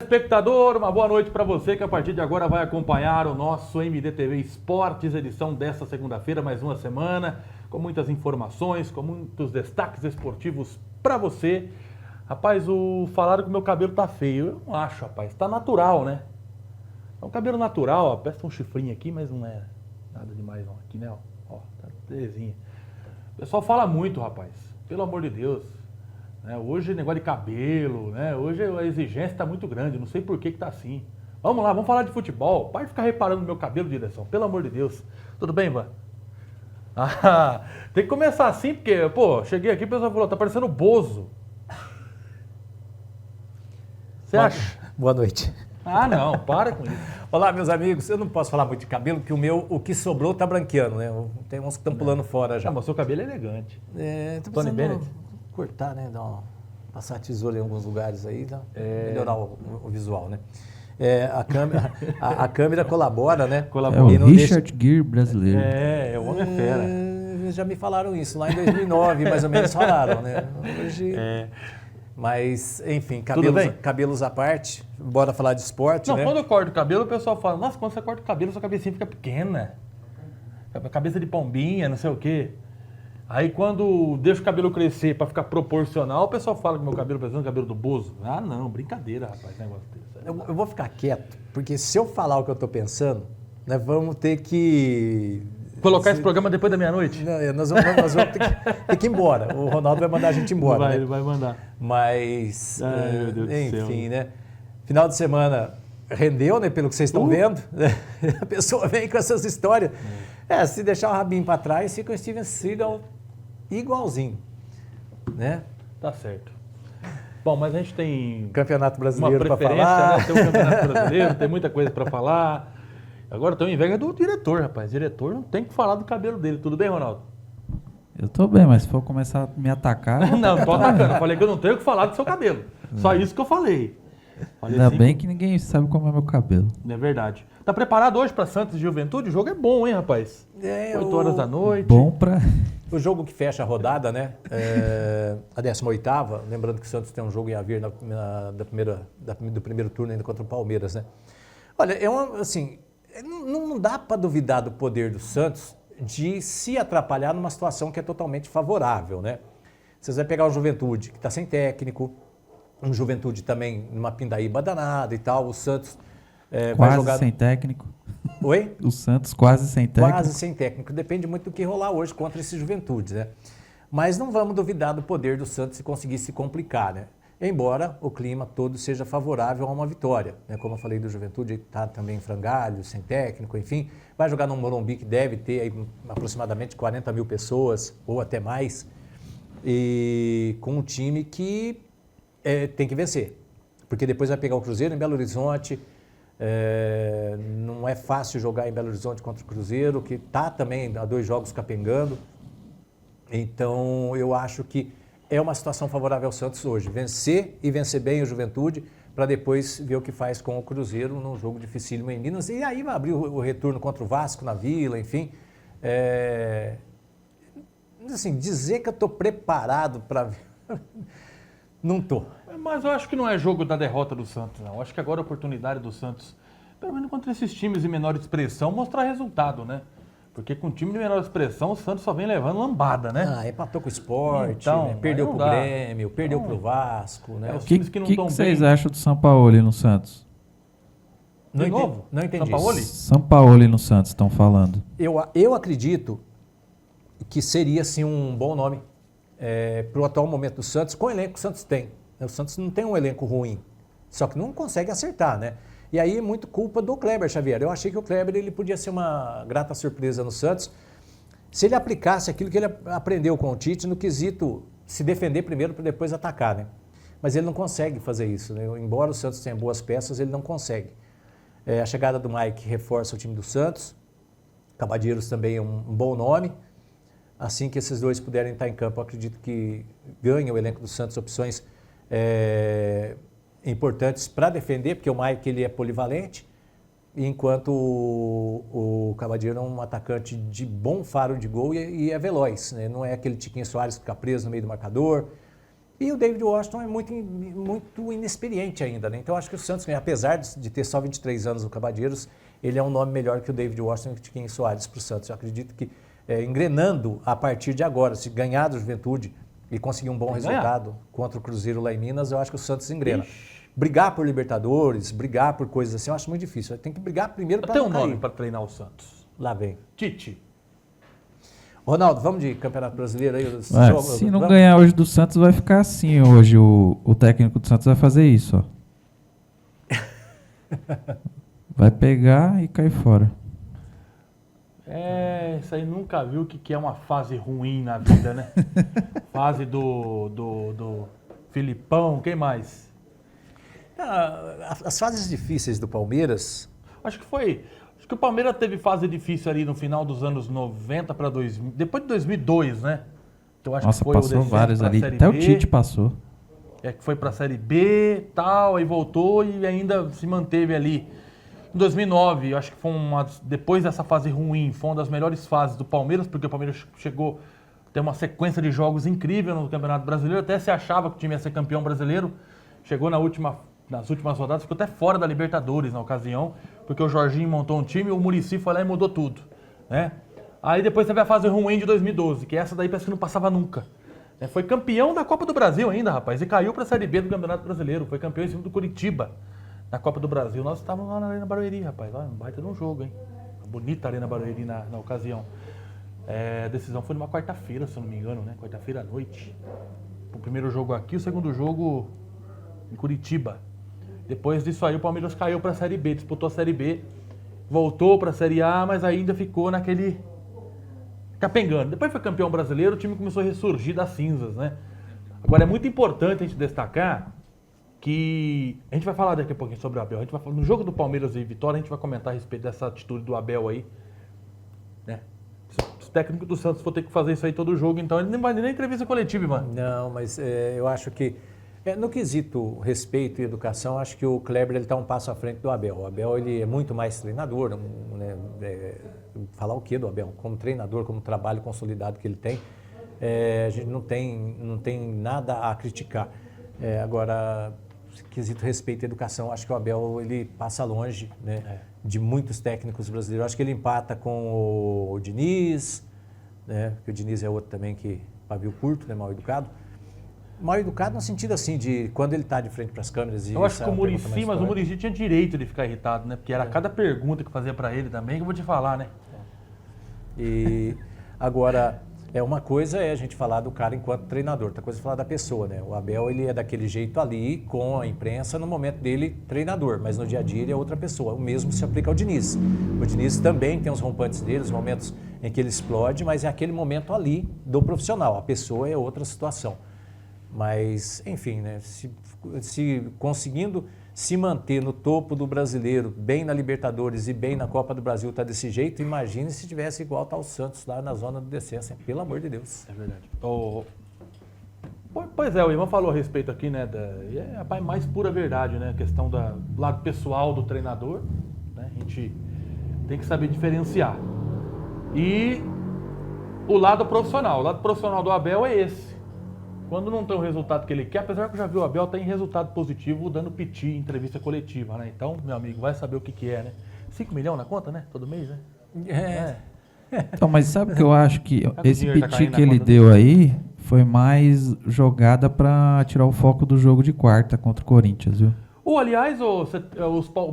telespectador, uma boa noite para você que a partir de agora vai acompanhar o nosso MDTV Esportes, edição desta segunda-feira, mais uma semana, com muitas informações, com muitos destaques esportivos para você. Rapaz, falaram que o meu cabelo tá feio. Eu não acho, rapaz, tá natural, né? É um cabelo natural, ó, parece um chifrinho aqui, mas não é nada demais não. Aqui, né, ó, tá belezinha. O pessoal fala muito, rapaz, pelo amor de Deus. Hoje negócio de cabelo, né? Hoje a exigência está muito grande, não sei por que tá assim. Vamos lá, vamos falar de futebol. Para de ficar reparando no meu cabelo, direção, pelo amor de Deus. Tudo bem, Ivan? Ah, tem que começar assim, porque, pô, cheguei aqui e o pessoal falou, tá parecendo o Bozo. Você acha? Boa noite. Ah, não, para com isso. Olá, meus amigos. Eu não posso falar muito de cabelo, porque o que sobrou tá branqueando, né? Tem uns que estão pulando fora já. Ah, mas seu cabelo é elegante. Tô Tony Bennett? Cortar, né? Passar a tesoura em alguns lugares aí, melhorar o visual, né? A câmera colabora, né? É o Richard Gere brasileiro. O homem é fera. Já me falaram isso, lá em 2009, mais ou menos falaram, né? Hoje... Mas, enfim, cabelos à parte, bora falar de esporte, não, né? Quando eu corto o cabelo, o pessoal fala, nossa, quando você corta o cabelo, sua cabecinha fica pequena. Cabeça de pombinha, não sei o quê. Aí quando deixo o cabelo crescer para ficar proporcional, o pessoal fala que meu cabelo parece o cabelo do Bozo. Ah, não, brincadeira, rapaz, negócio desse. Eu vou ficar quieto, porque se eu falar o que eu tô pensando, nós vamos ter que... Colocar esse programa depois da meia-noite? Não, nós vamos ter que ir embora. O Ronaldo vai mandar a gente embora, né? Ele vai mandar. Mas, meu Deus do céu. Enfim, né? Final de semana rendeu, né? Pelo que vocês estão vendo. A pessoa vem com essas histórias. Se deixar o rabinho para trás, fica o Steven Seagal igualzinho, né? Tá certo. Bom, mas a gente tem... Campeonato Brasileiro para falar. Né? Tem um Campeonato Brasileiro, tem muita coisa para falar. Agora estou em inveja do diretor, rapaz. O diretor não tem que falar do cabelo dele. Tudo bem, Ronaldo? Eu tô bem, mas se for começar a me atacar... Não tô atacando. Eu falei que eu não tenho que falar do seu cabelo. Só isso que eu falei. Ainda assim, bem que ninguém sabe como é meu cabelo. É verdade. Tá preparado hoje para Santos e Juventude? O jogo é bom, hein, rapaz? 8 horas da noite. Bom pra... O jogo que fecha a rodada, né? A 18ª. Lembrando que o Santos tem um jogo em Avir do primeiro turno ainda contra o Palmeiras, né? Olha, assim... Não dá para duvidar do poder do Santos de se atrapalhar numa situação que é totalmente favorável, né? Vocês vão pegar o Juventude, que está sem técnico, um Juventude também numa pindaíba danada e tal, o Santos vai jogar... Quase sem técnico. Oi? O Santos quase sem técnico. Quase sem técnico, depende muito do que rolar hoje contra esse Juventude, né? Mas não vamos duvidar do poder do Santos se conseguir se complicar, né? Embora o clima todo seja favorável a uma vitória, né? Como eu falei do Juventude, está também em frangalho, sem técnico, enfim. Vai jogar no Morumbi, que deve ter aí aproximadamente 40 mil pessoas, ou até mais, e com um time que tem que vencer. Porque depois vai pegar o Cruzeiro em Belo Horizonte, não é fácil jogar em Belo Horizonte contra o Cruzeiro, que está também a 2 jogos capengando. Então, eu acho que é uma situação favorável ao Santos hoje. Vencer e vencer bem o Juventude, para depois ver o que faz com o Cruzeiro num jogo dificílimo em Minas. E aí vai abrir o retorno contra o Vasco na Vila, enfim. Assim, dizer que eu estou preparado para... Não estou. Mas eu acho que não é jogo da derrota do Santos, não. Eu acho que agora a oportunidade do Santos, pelo menos contra esses times de menor expressão, mostrar resultado, né? Porque com time de menor expressão, o Santos só vem levando lambada, né? Empatou com o Sport, então, né? Perdeu pro Grêmio, perdeu pro Vasco, né? Os times que não estão bem. O que vocês acham do Sampaoli no Santos? Não entendi. Sampaoli? Sampaoli no Santos, estão falando. Eu acredito que seria, sim, um bom nome para o atual momento do Santos, com o elenco que o Santos tem. O Santos não tem um elenco ruim, só que não consegue acertar, né? E aí é muito culpa do Kleber Xavier. Eu achei que o Kleber ele podia ser uma grata surpresa no Santos se ele aplicasse aquilo que ele aprendeu com o Tite no quesito se defender primeiro para depois atacar, né? Mas ele não consegue fazer isso, né? Embora o Santos tenha boas peças, ele não consegue. A chegada do Mike reforça o time do Santos. Cavadeiros também é um bom nome. Assim que esses dois puderem estar em campo, eu acredito que ganha o elenco do Santos opções importantes para defender, porque o Mike ele é polivalente, enquanto o Cavadeiro é um atacante de bom faro de gol e é veloz, né? Não é aquele Tiquinho Soares que fica preso no meio do marcador. E o David Washington é muito inexperiente ainda, né? Então acho que o Santos, apesar de ter só 23 anos no Cavadeiros, ele é um nome melhor que o David Washington e o Tiquinho Soares para o Santos. Eu acredito que engrenando a partir de agora, se ganhar do Juventude e conseguir um bom resultado contra o Cruzeiro lá em Minas, eu acho que o Santos engrena. Brigar por Libertadores, brigar por coisas assim, eu acho muito difícil. Tem que brigar primeiro para Tem não um cair. nome para treinar o Santos. Lá vem. Tite. Ronaldo, vamos de Campeonato Brasileiro aí? Se não ganhar hoje do Santos, vai ficar assim hoje. O técnico do Santos vai fazer isso, ó. Vai pegar e cair fora. Isso aí nunca viu o que é uma fase ruim na vida, né? Fase do Filipão, quem mais? As fases difíceis do Palmeiras... Acho que o Palmeiras teve fase difícil ali no final dos anos 90 para 2000, depois de 2002, né? Então, acho Nossa, que foi passou vários ali. Série Até B, o Tite passou. que foi para a Série B, tal, aí voltou e ainda se manteve ali. Em 2009, eu acho que foi depois dessa fase ruim, foi uma das melhores fases do Palmeiras, porque o Palmeiras chegou a ter uma sequência de jogos incrível no Campeonato Brasileiro, até se achava que o time ia ser campeão brasileiro, chegou nas últimas rodadas, ficou até fora da Libertadores na ocasião, porque o Jorginho montou um time e o Muricy foi lá e mudou tudo, né? Aí depois teve a fase ruim de 2012, que essa daí parece que não passava nunca. Foi campeão da Copa do Brasil ainda, rapaz, e caiu para a Série B do Campeonato Brasileiro, foi campeão em cima do Curitiba. Na Copa do Brasil, nós estávamos lá na Arena Barueri, rapaz. Olha, um baita de um jogo, hein? Bonita a Arena Barueri na ocasião. A decisão foi numa quarta-feira, se eu não me engano, né? Quarta-feira à noite. O primeiro jogo aqui, o segundo jogo em Curitiba. Depois disso aí, o Palmeiras caiu para a Série B, disputou a Série B, voltou para a Série A, mas ainda ficou naquele capengando. Depois foi campeão brasileiro, o time começou a ressurgir das cinzas, né? Agora, é muito importante a gente destacar que a gente vai falar daqui a pouquinho sobre o Abel. A gente vai falar, no jogo do Palmeiras e Vitória, a gente vai comentar a respeito dessa atitude do Abel aí, né? Se o técnico do Santos for ter que fazer isso aí todo jogo, então ele nem vai nem entrevista coletiva, mano. Não, mas eu acho que no quesito respeito e educação, acho que o Kleber está um passo à frente do Abel. O Abel ele é muito mais treinador, né? Falar o que do Abel? Como treinador, como trabalho consolidado que ele tem, a gente não tem nada a criticar. Agora, quesito respeito e educação, acho que o Abel ele passa longe, né, de muitos técnicos brasileiros. Acho que ele empata com o Diniz, né, porque o Diniz é outro também que pavio curto, né, mal educado. Mal educado no sentido assim, de quando ele está de frente para as câmeras. Eu acho que o Muricy, mas o Muricy tinha direito de ficar irritado, né? Porque era cada pergunta que fazia para ele também que eu vou te falar, né? E agora, uma coisa é a gente falar do cara enquanto treinador, outra coisa é falar da pessoa, né? O Abel, ele é daquele jeito ali, com a imprensa, no momento dele, treinador, mas no dia a dia ele é outra pessoa. O mesmo se aplica ao Diniz. O Diniz também tem os rompantes dele, os momentos em que ele explode, mas é aquele momento ali do profissional. A pessoa é outra situação. Mas, enfim, né? Se conseguindo se manter no topo do brasileiro, bem na Libertadores e bem na Copa do Brasil, tá desse jeito, imagine se tivesse igual tá o Santos lá na zona do descenso, pelo amor de Deus. É verdade. Pois é, o Ivan falou a respeito aqui, né, a mais pura verdade, né, a questão do lado pessoal do treinador, né, a gente tem que saber diferenciar. E o lado profissional do Abel é esse. Quando não tem o resultado que ele quer, apesar que eu já vi o Abel tem resultado positivo dando piti em entrevista coletiva, né? Então, meu amigo, vai saber o que é, né? 5 milhões na conta, né? Todo mês, né? Então, mas sabe o que eu acho que esse dinheiro tá piti caindo que na ele conta deu aí foi mais jogada para tirar o foco do jogo de quarta contra o Corinthians, viu? Aliás, o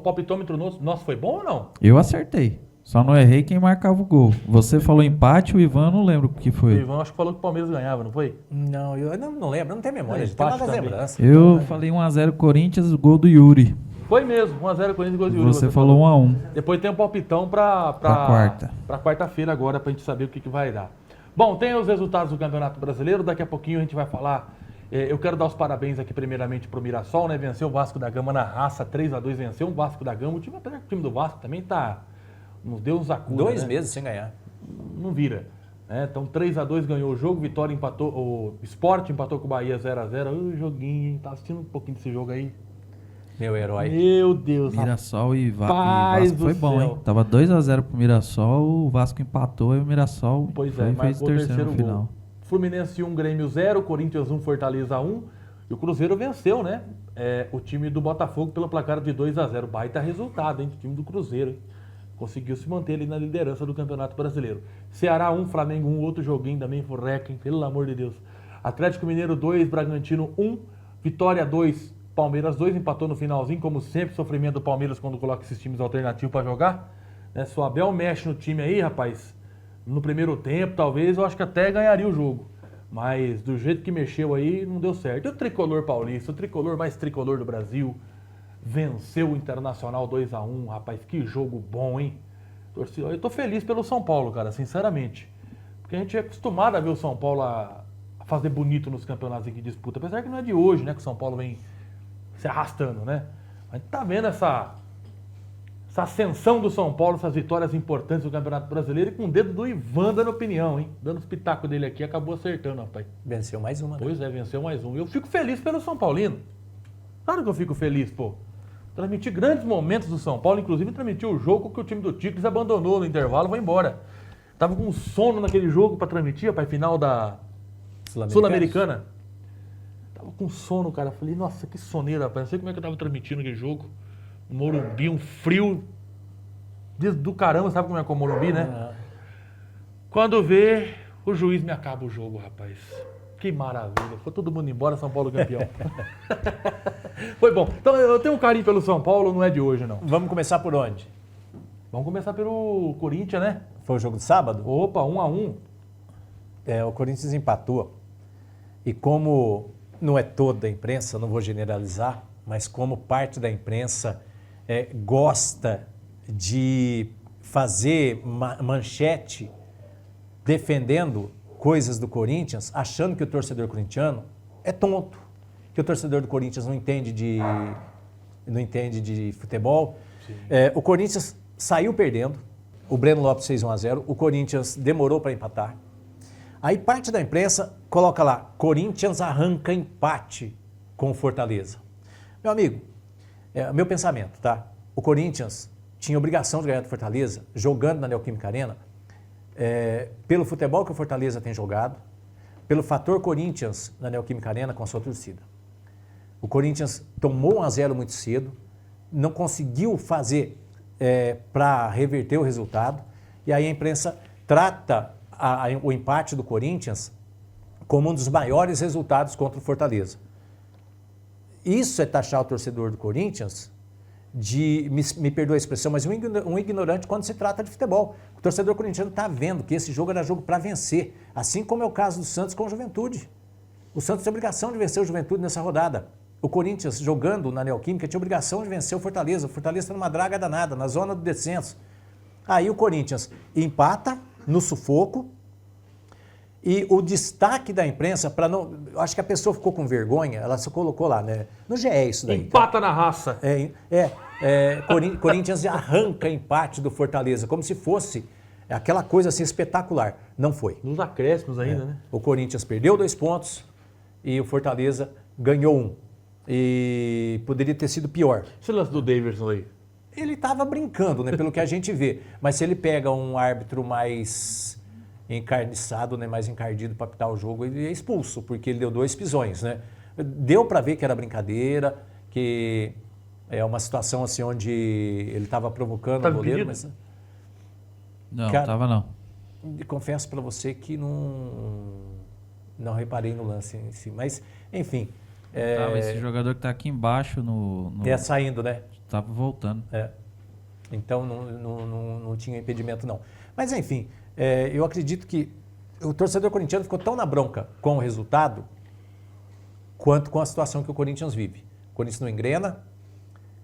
palpitômetro nosso foi bom ou não? Eu acertei. Só não errei quem marcava o gol. Você falou empate, o Ivan não lembro o que foi. O Ivan acho que falou que o Palmeiras ganhava, não foi? Não, eu não lembro, não tenho memória, a gente tem empate nada das também. lembranças. Eu falei 1x0 Corinthians, gol do Yuri. Foi mesmo, 1x0 Corinthians, gol de Yuri. Você falou 1x1. Depois tem um palpitão pra quarta. Pra quarta-feira agora, pra gente saber o que vai dar. Bom, tem os resultados do Campeonato Brasileiro, daqui a pouquinho a gente vai falar. Eu quero dar os parabéns aqui primeiramente pro Mirassol, né? Venceu o Vasco da Gama na raça, 3x2, venceu o Vasco da Gama. Apesar que o time do Vasco também tá... Nos deu uns acuda, 2 né? meses sem ganhar. Não vira. Né? Então 3x2 ganhou o jogo, Vitória empatou, o Sport empatou com o Bahia 0x0. Joguinho, hein? Tá assistindo um pouquinho desse jogo aí. Meu herói. Meu Deus. Mirassol e Rapaz Vasco foi do bom, céu. hein? Tava 2x0 pro Mirassol, o Vasco empatou e o Mirassol Pois foi, é, fez o marcou o terceiro terceiro no final. gol. Fluminense 1, Grêmio 0, Corinthians 1, Fortaleza 1. E o Cruzeiro venceu, né? O time do Botafogo pelo placar de 2-0. Baita resultado, hein? O time do Cruzeiro, hein? Conseguiu se manter ali na liderança do Campeonato Brasileiro. Ceará 1, Flamengo 1, outro joguinho também, furreca, hein? Pelo amor de Deus. Atlético Mineiro 2, Bragantino 1, Vitória 2, Palmeiras 2, empatou no finalzinho, como sempre, sofrimento do Palmeiras quando coloca esses times alternativos para jogar. Né? Se o Abel mexe no time aí, rapaz, no primeiro tempo, talvez, eu acho que até ganharia o jogo. Mas do jeito que mexeu aí, não deu certo. E o tricolor paulista, o tricolor mais tricolor do Brasil, venceu o Internacional 2-1, rapaz, que jogo bom, hein? Eu tô feliz pelo São Paulo, cara, sinceramente. Porque a gente é acostumado a ver o São Paulo a fazer bonito nos campeonatos em que disputa. Apesar que não é de hoje, né, que o São Paulo vem se arrastando, né? A gente tá vendo essa ascensão do São Paulo, essas vitórias importantes do Campeonato Brasileiro, e com o dedo do Ivan dando opinião, hein? Dando os pitacos dele aqui, acabou acertando, rapaz. Venceu mais uma, né? Pois é, venceu mais um. Eu fico feliz pelo São Paulino. Claro que eu fico feliz, pô. Transmiti grandes momentos do São Paulo, inclusive transmiti o jogo que o time do Tigres abandonou no intervalo e foi embora. Tava com sono naquele jogo pra transmitir, rapaz, final da Sul-Americana. Tava com sono, cara. Falei, nossa, que soneira, rapaz. Não sei como é que eu tava transmitindo aquele jogo. Um Morumbi, um frio do caramba, sabe como é que é o Morumbi, né? Quando vê, o juiz me acaba o jogo, rapaz. Que maravilha. Foi todo mundo embora, São Paulo campeão. Foi bom. Então eu tenho um carinho pelo São Paulo, não é de hoje, não. Vamos começar por onde? Vamos começar pelo Corinthians, né? Foi o jogo de sábado? Opa, 1-1. O Corinthians empatou. E como não é toda a imprensa, não vou generalizar, mas como parte da imprensa gosta de fazer manchete defendendo coisas do Corinthians, achando que o torcedor corintiano é tonto, que o torcedor do Corinthians não entende de futebol. O Corinthians saiu perdendo, o Breno Lopes fez 1-0, o Corinthians demorou para empatar. Aí parte da imprensa coloca lá, Corinthians arranca empate com o Fortaleza. Meu amigo, meu pensamento, tá? O Corinthians tinha obrigação de ganhar do Fortaleza, jogando na Neoquímica Arena, pelo futebol que o Fortaleza tem jogado, pelo fator Corinthians na Neoquímica Arena com a sua torcida. O Corinthians tomou 1-0 muito cedo, não conseguiu fazer para reverter o resultado, e aí a imprensa trata o empate do Corinthians como um dos maiores resultados contra o Fortaleza. Isso é taxar o torcedor do Corinthians de, me perdoa a expressão, mas um ignorante quando se trata de futebol. O torcedor corintiano está vendo que esse jogo era jogo para vencer, assim como é o caso do Santos com o Juventude. O Santos tem obrigação de vencer o Juventude nessa rodada. O Corinthians, jogando na Neoquímica, tinha obrigação de vencer o Fortaleza. O Fortaleza está numa draga danada, na zona do descenso. Aí o Corinthians empata no sufoco. E o destaque da imprensa, para não. Acho que a pessoa ficou com vergonha, ela se colocou lá, né? No GE isso daí. Empata na raça. Corinthians arranca empate do Fortaleza, como se fosse aquela coisa assim espetacular. Não foi. Nos acréscimos ainda, né? O Corinthians perdeu 2 pontos e o Fortaleza ganhou 1. E poderia ter sido pior. Esse lance do Davidson aí. Ele estava brincando, né? Pelo que a gente vê. Mas se ele pega um árbitro mais encarniçado, né, mais encardido para apitar o jogo, ele é expulso, porque ele deu 2 pisões, né? Deu para ver que era brincadeira, que é uma situação assim onde ele estava provocando o goleiro, mas não, estava não. Confesso para você que não reparei no lance em si, mas enfim. Esse jogador que está aqui embaixo saindo, né? Estava voltando. Então não tinha impedimento não. Mas enfim, eu acredito que o torcedor corintiano ficou tão na bronca com o resultado quanto com a situação que o Corinthians vive. O Corinthians não engrena.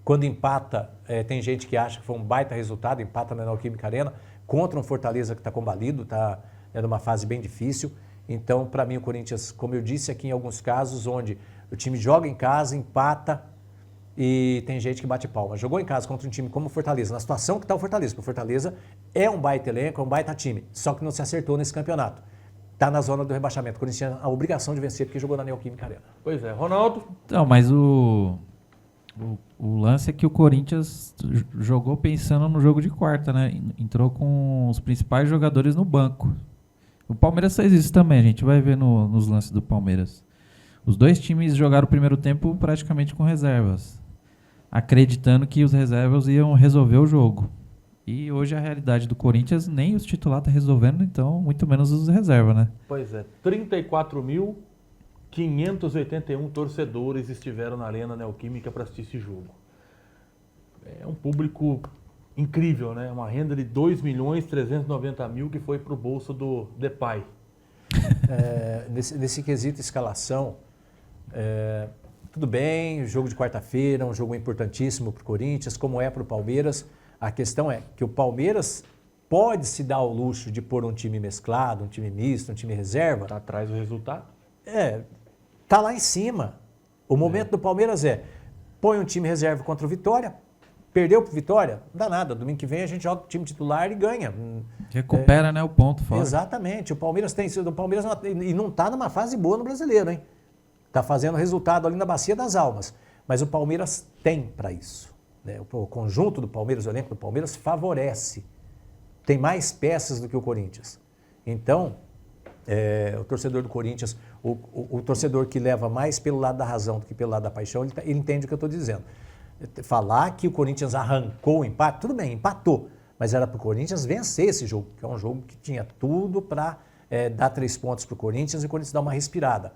Quando empata, tem gente que acha que foi um baita resultado, empata na Neoquímica Arena, contra um Fortaleza que está combalido, está numa fase bem difícil. Então, para mim, o Corinthians, como eu disse aqui em alguns casos, onde o time joga em casa, empata e tem gente que bate palma. Jogou em casa contra um time como o Fortaleza, na situação que está o Fortaleza, porque o Fortaleza é um baita elenco, é um baita time, só que não se acertou nesse campeonato. Está na zona do rebaixamento. O Corinthians tinha a obrigação de vencer porque jogou na Neoquímica Arena. Pois é, Ronaldo. Não, mas o lance é que o Corinthians jogou pensando no jogo de quarta, né? Entrou com os principais jogadores no banco. O Palmeiras fez isso também, a gente vai ver nos lances do Palmeiras. Os dois times jogaram o primeiro tempo praticamente com reservas, acreditando que os reservas iam resolver o jogo. E hoje a realidade do Corinthians, nem os titulares estão resolvendo, então muito menos os reservas, né? Pois é, 34.581 torcedores estiveram na Arena Neoquímica para assistir esse jogo. É um público incrível, né? Uma renda de 2.390.000 que foi para o bolso do Depay. Nesse quesito escalação, tudo bem, jogo de quarta-feira, um jogo importantíssimo para o Corinthians, como é para o Palmeiras. A questão é que o Palmeiras pode se dar ao luxo de pôr um time mesclado, um time misto, um time reserva. Tá atrás do resultado? Tá lá em cima. O momento do Palmeiras põe um time reserva contra o Vitória, perdeu para o Vitória, não dá nada. Domingo que vem a gente joga o time titular e ganha. Recupera, né, o ponto fora. Exatamente. O Palmeiras não está numa fase boa no Brasileiro, hein? Está fazendo resultado ali na Bacia das Almas. Mas o Palmeiras tem para isso. Né? O conjunto do Palmeiras, o elenco do Palmeiras favorece. Tem mais peças do que o Corinthians. Então, o torcedor do Corinthians, o torcedor que leva mais pelo lado da razão do que pelo lado da paixão, ele entende o que eu estou dizendo. Falar que o Corinthians arrancou o empate, tudo bem, empatou. Mas era para o Corinthians vencer esse jogo, que é um jogo que tinha tudo para dar 3 pontos para o Corinthians e o Corinthians dar uma respirada.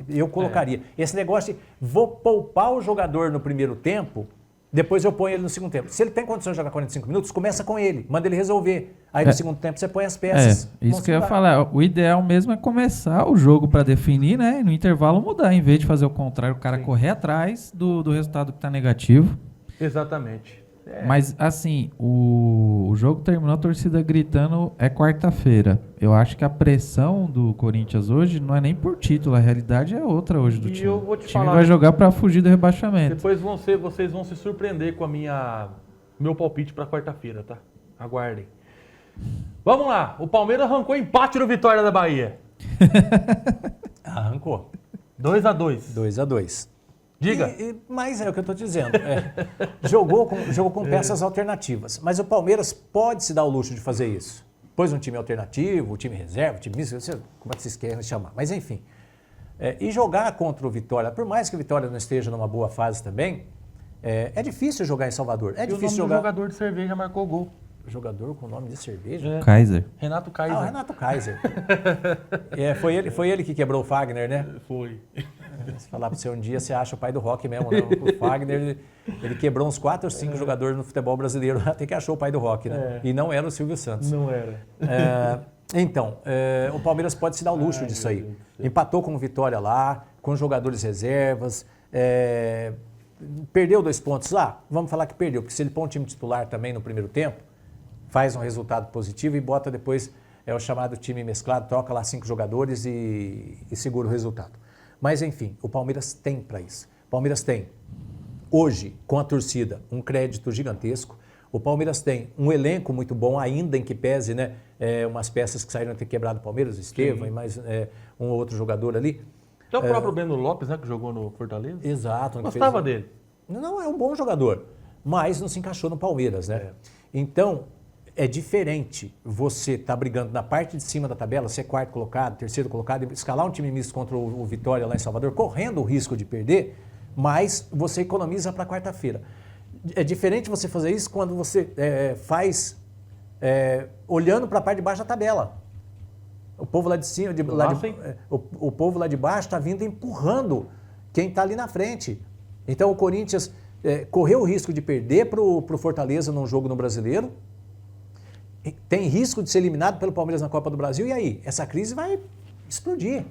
Eu colocaria. Esse negócio de vou poupar o jogador no primeiro tempo, depois eu ponho ele no segundo tempo. Se ele tem condição de jogar 45 minutos, começa com ele, manda ele resolver. Aí no segundo tempo você põe as peças. Isso que eu ia falar. O ideal mesmo é começar o jogo para definir, né? E no intervalo mudar, em vez de fazer o contrário, o cara correr atrás do resultado que está negativo. Exatamente. Mas, assim, o jogo terminou a torcida gritando, é quarta-feira. Eu acho que a pressão do Corinthians hoje não é nem por título, a realidade é outra hoje do time. Eu vou te o time falar, vai jogar para fugir do rebaixamento. Depois vocês vão se surpreender com meu palpite para quarta-feira, tá? Aguardem. Vamos lá, o Palmeiras arrancou empate no Vitória da Bahia. Arrancou. 2-2. 2-2. Diga. Mas é o que eu estou dizendo. Jogou com peças alternativas. Mas o Palmeiras pode se dar o luxo de fazer isso. Pôs um time alternativo, time reserva, time misto, como é que vocês querem chamar. Mas enfim. E jogar contra o Vitória, por mais que o Vitória não esteja numa boa fase também, é difícil jogar em Salvador. É difícil jogar. O jogador de cerveja marcou gol. Jogador com nome de cerveja? Kaiser. Renato Kaiser. O Renato Kaiser. Foi ele que quebrou o Fagner, né? Foi. Se falar para você um dia, você acha o pai do rock mesmo, né? O Fagner, ele quebrou uns 4 ou 5 jogadores no futebol brasileiro, até que achou o pai do rock, né? E não era o Silvio Santos. Não era. Então, o Palmeiras pode se dar o luxo disso aí. Empatou com o Vitória lá, com jogadores reservas, perdeu 2 pontos lá? Vamos falar que perdeu, porque se ele põe um time titular também no primeiro tempo, faz um resultado positivo e bota depois o chamado time mesclado, troca lá 5 jogadores e segura o resultado. Mas enfim, o Palmeiras tem para isso. O Palmeiras tem, hoje, com a torcida, um crédito gigantesco. O Palmeiras tem um elenco muito bom, ainda em que pese, né, umas peças que saíram a ter quebrado o Palmeiras, o Estevão e mais um ou outro jogador ali. Até o próprio Breno Lopes, né, que jogou no Fortaleza. Exato. Gostava dele. Não, é um bom jogador, mas não se encaixou no Palmeiras, né? Então, é diferente você estar brigando na parte de cima da tabela, ser quarto colocado, terceiro colocado, e escalar um time misto contra o Vitória lá em Salvador, correndo o risco de perder, mas você economiza para quarta-feira. É diferente você fazer isso quando você faz olhando para a parte de baixo da tabela. O povo lá de cima, o povo lá de baixo está vindo empurrando quem está ali na frente. Então o Corinthians correu o risco de perder para o Fortaleza num jogo no Brasileiro, tem risco de ser eliminado pelo Palmeiras na Copa do Brasil, e aí? Essa crise vai explodir.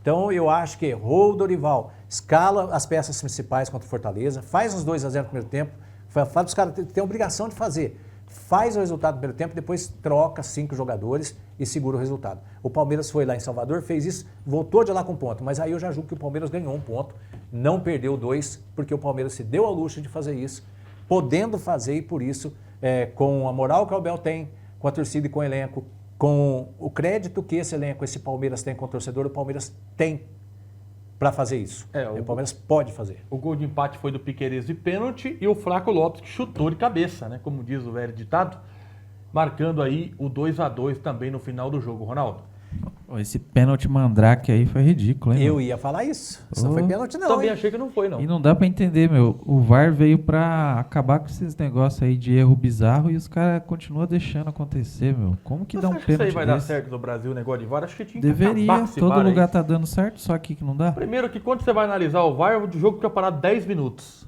Então eu acho que errou o Dorival, escala as peças principais contra o Fortaleza, faz uns 2-0 no primeiro tempo, faz os caras têm a obrigação de fazer. Faz o resultado no primeiro tempo, depois troca 5 jogadores e segura o resultado. O Palmeiras foi lá em Salvador, fez isso, voltou de lá com ponto, mas aí eu já julgo que o Palmeiras ganhou 1 ponto, não perdeu 2, porque o Palmeiras se deu ao luxo de fazer isso, podendo fazer, e por isso, com a moral que o Abel tem, com a torcida e com o elenco, com o crédito que esse elenco, esse Palmeiras tem com o torcedor, o Palmeiras tem para fazer isso. O Palmeiras pode fazer. O gol de empate foi do Piquerez de pênalti e o Flaco Lopes que chutou de cabeça, né? Como diz o velho ditado, marcando aí o 2-2 também no final do jogo, Ronaldo. Pô, esse pênalti mandrake aí foi ridículo, hein? Eu meu? ia falar isso. Isso não foi pênalti, não. Também Hein? achei que não foi, não. E não dá pra entender, meu. O VAR veio pra acabar com esses negócios aí de erro bizarro e os caras continuam deixando acontecer, meu. Como que Você dá um acha que isso aí pênalti vai dar desse? certo no Brasil, o negócio de VAR? Acho que tinha que Deveria, acabar esse todo VAR aí. lugar tá dando certo, só aqui que não dá. Primeiro que quando você vai analisar o VAR, o jogo fica parado 10 minutos.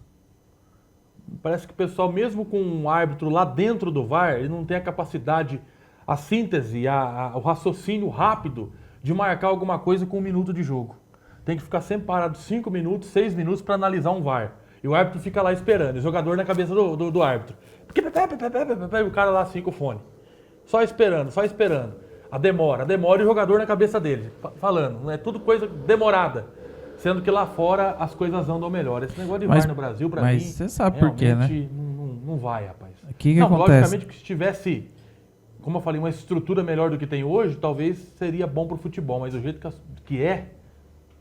Parece que o pessoal, mesmo com um árbitro lá dentro do VAR, ele não tem a capacidade, a síntese, o raciocínio rápido de marcar alguma coisa com 1 minuto de jogo. Tem que ficar sempre parado 5 minutos, 6 minutos para analisar um VAR. E o árbitro fica lá esperando, e o jogador na cabeça do árbitro. E o cara lá assim com o fone. Só esperando, só esperando. A demora e o jogador na cabeça dele, falando. É tudo coisa demorada. Sendo que lá fora as coisas andam melhor. Esse negócio de VAR no Brasil, pra mim, mas você sabe por quê, né? realmente não vai, rapaz. O que Não, acontece? logicamente que se tivesse, como eu falei, uma estrutura melhor do que tem hoje, talvez seria bom pro futebol. Mas do jeito que é,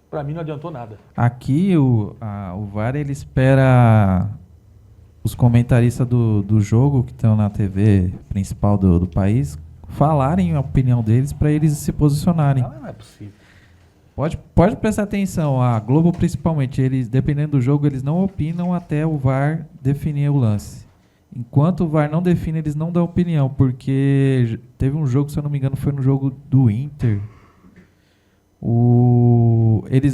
pra mim não adiantou nada. Aqui o VAR ele espera os comentaristas do jogo que estão na TV principal do país falarem a opinião deles para eles se posicionarem. Não é possível. Pode prestar atenção, a Globo principalmente, eles, dependendo do jogo, eles não opinam até o VAR definir o lance. Enquanto o VAR não define, eles não dão opinião, porque teve um jogo, se eu não me engano, foi no jogo do Inter.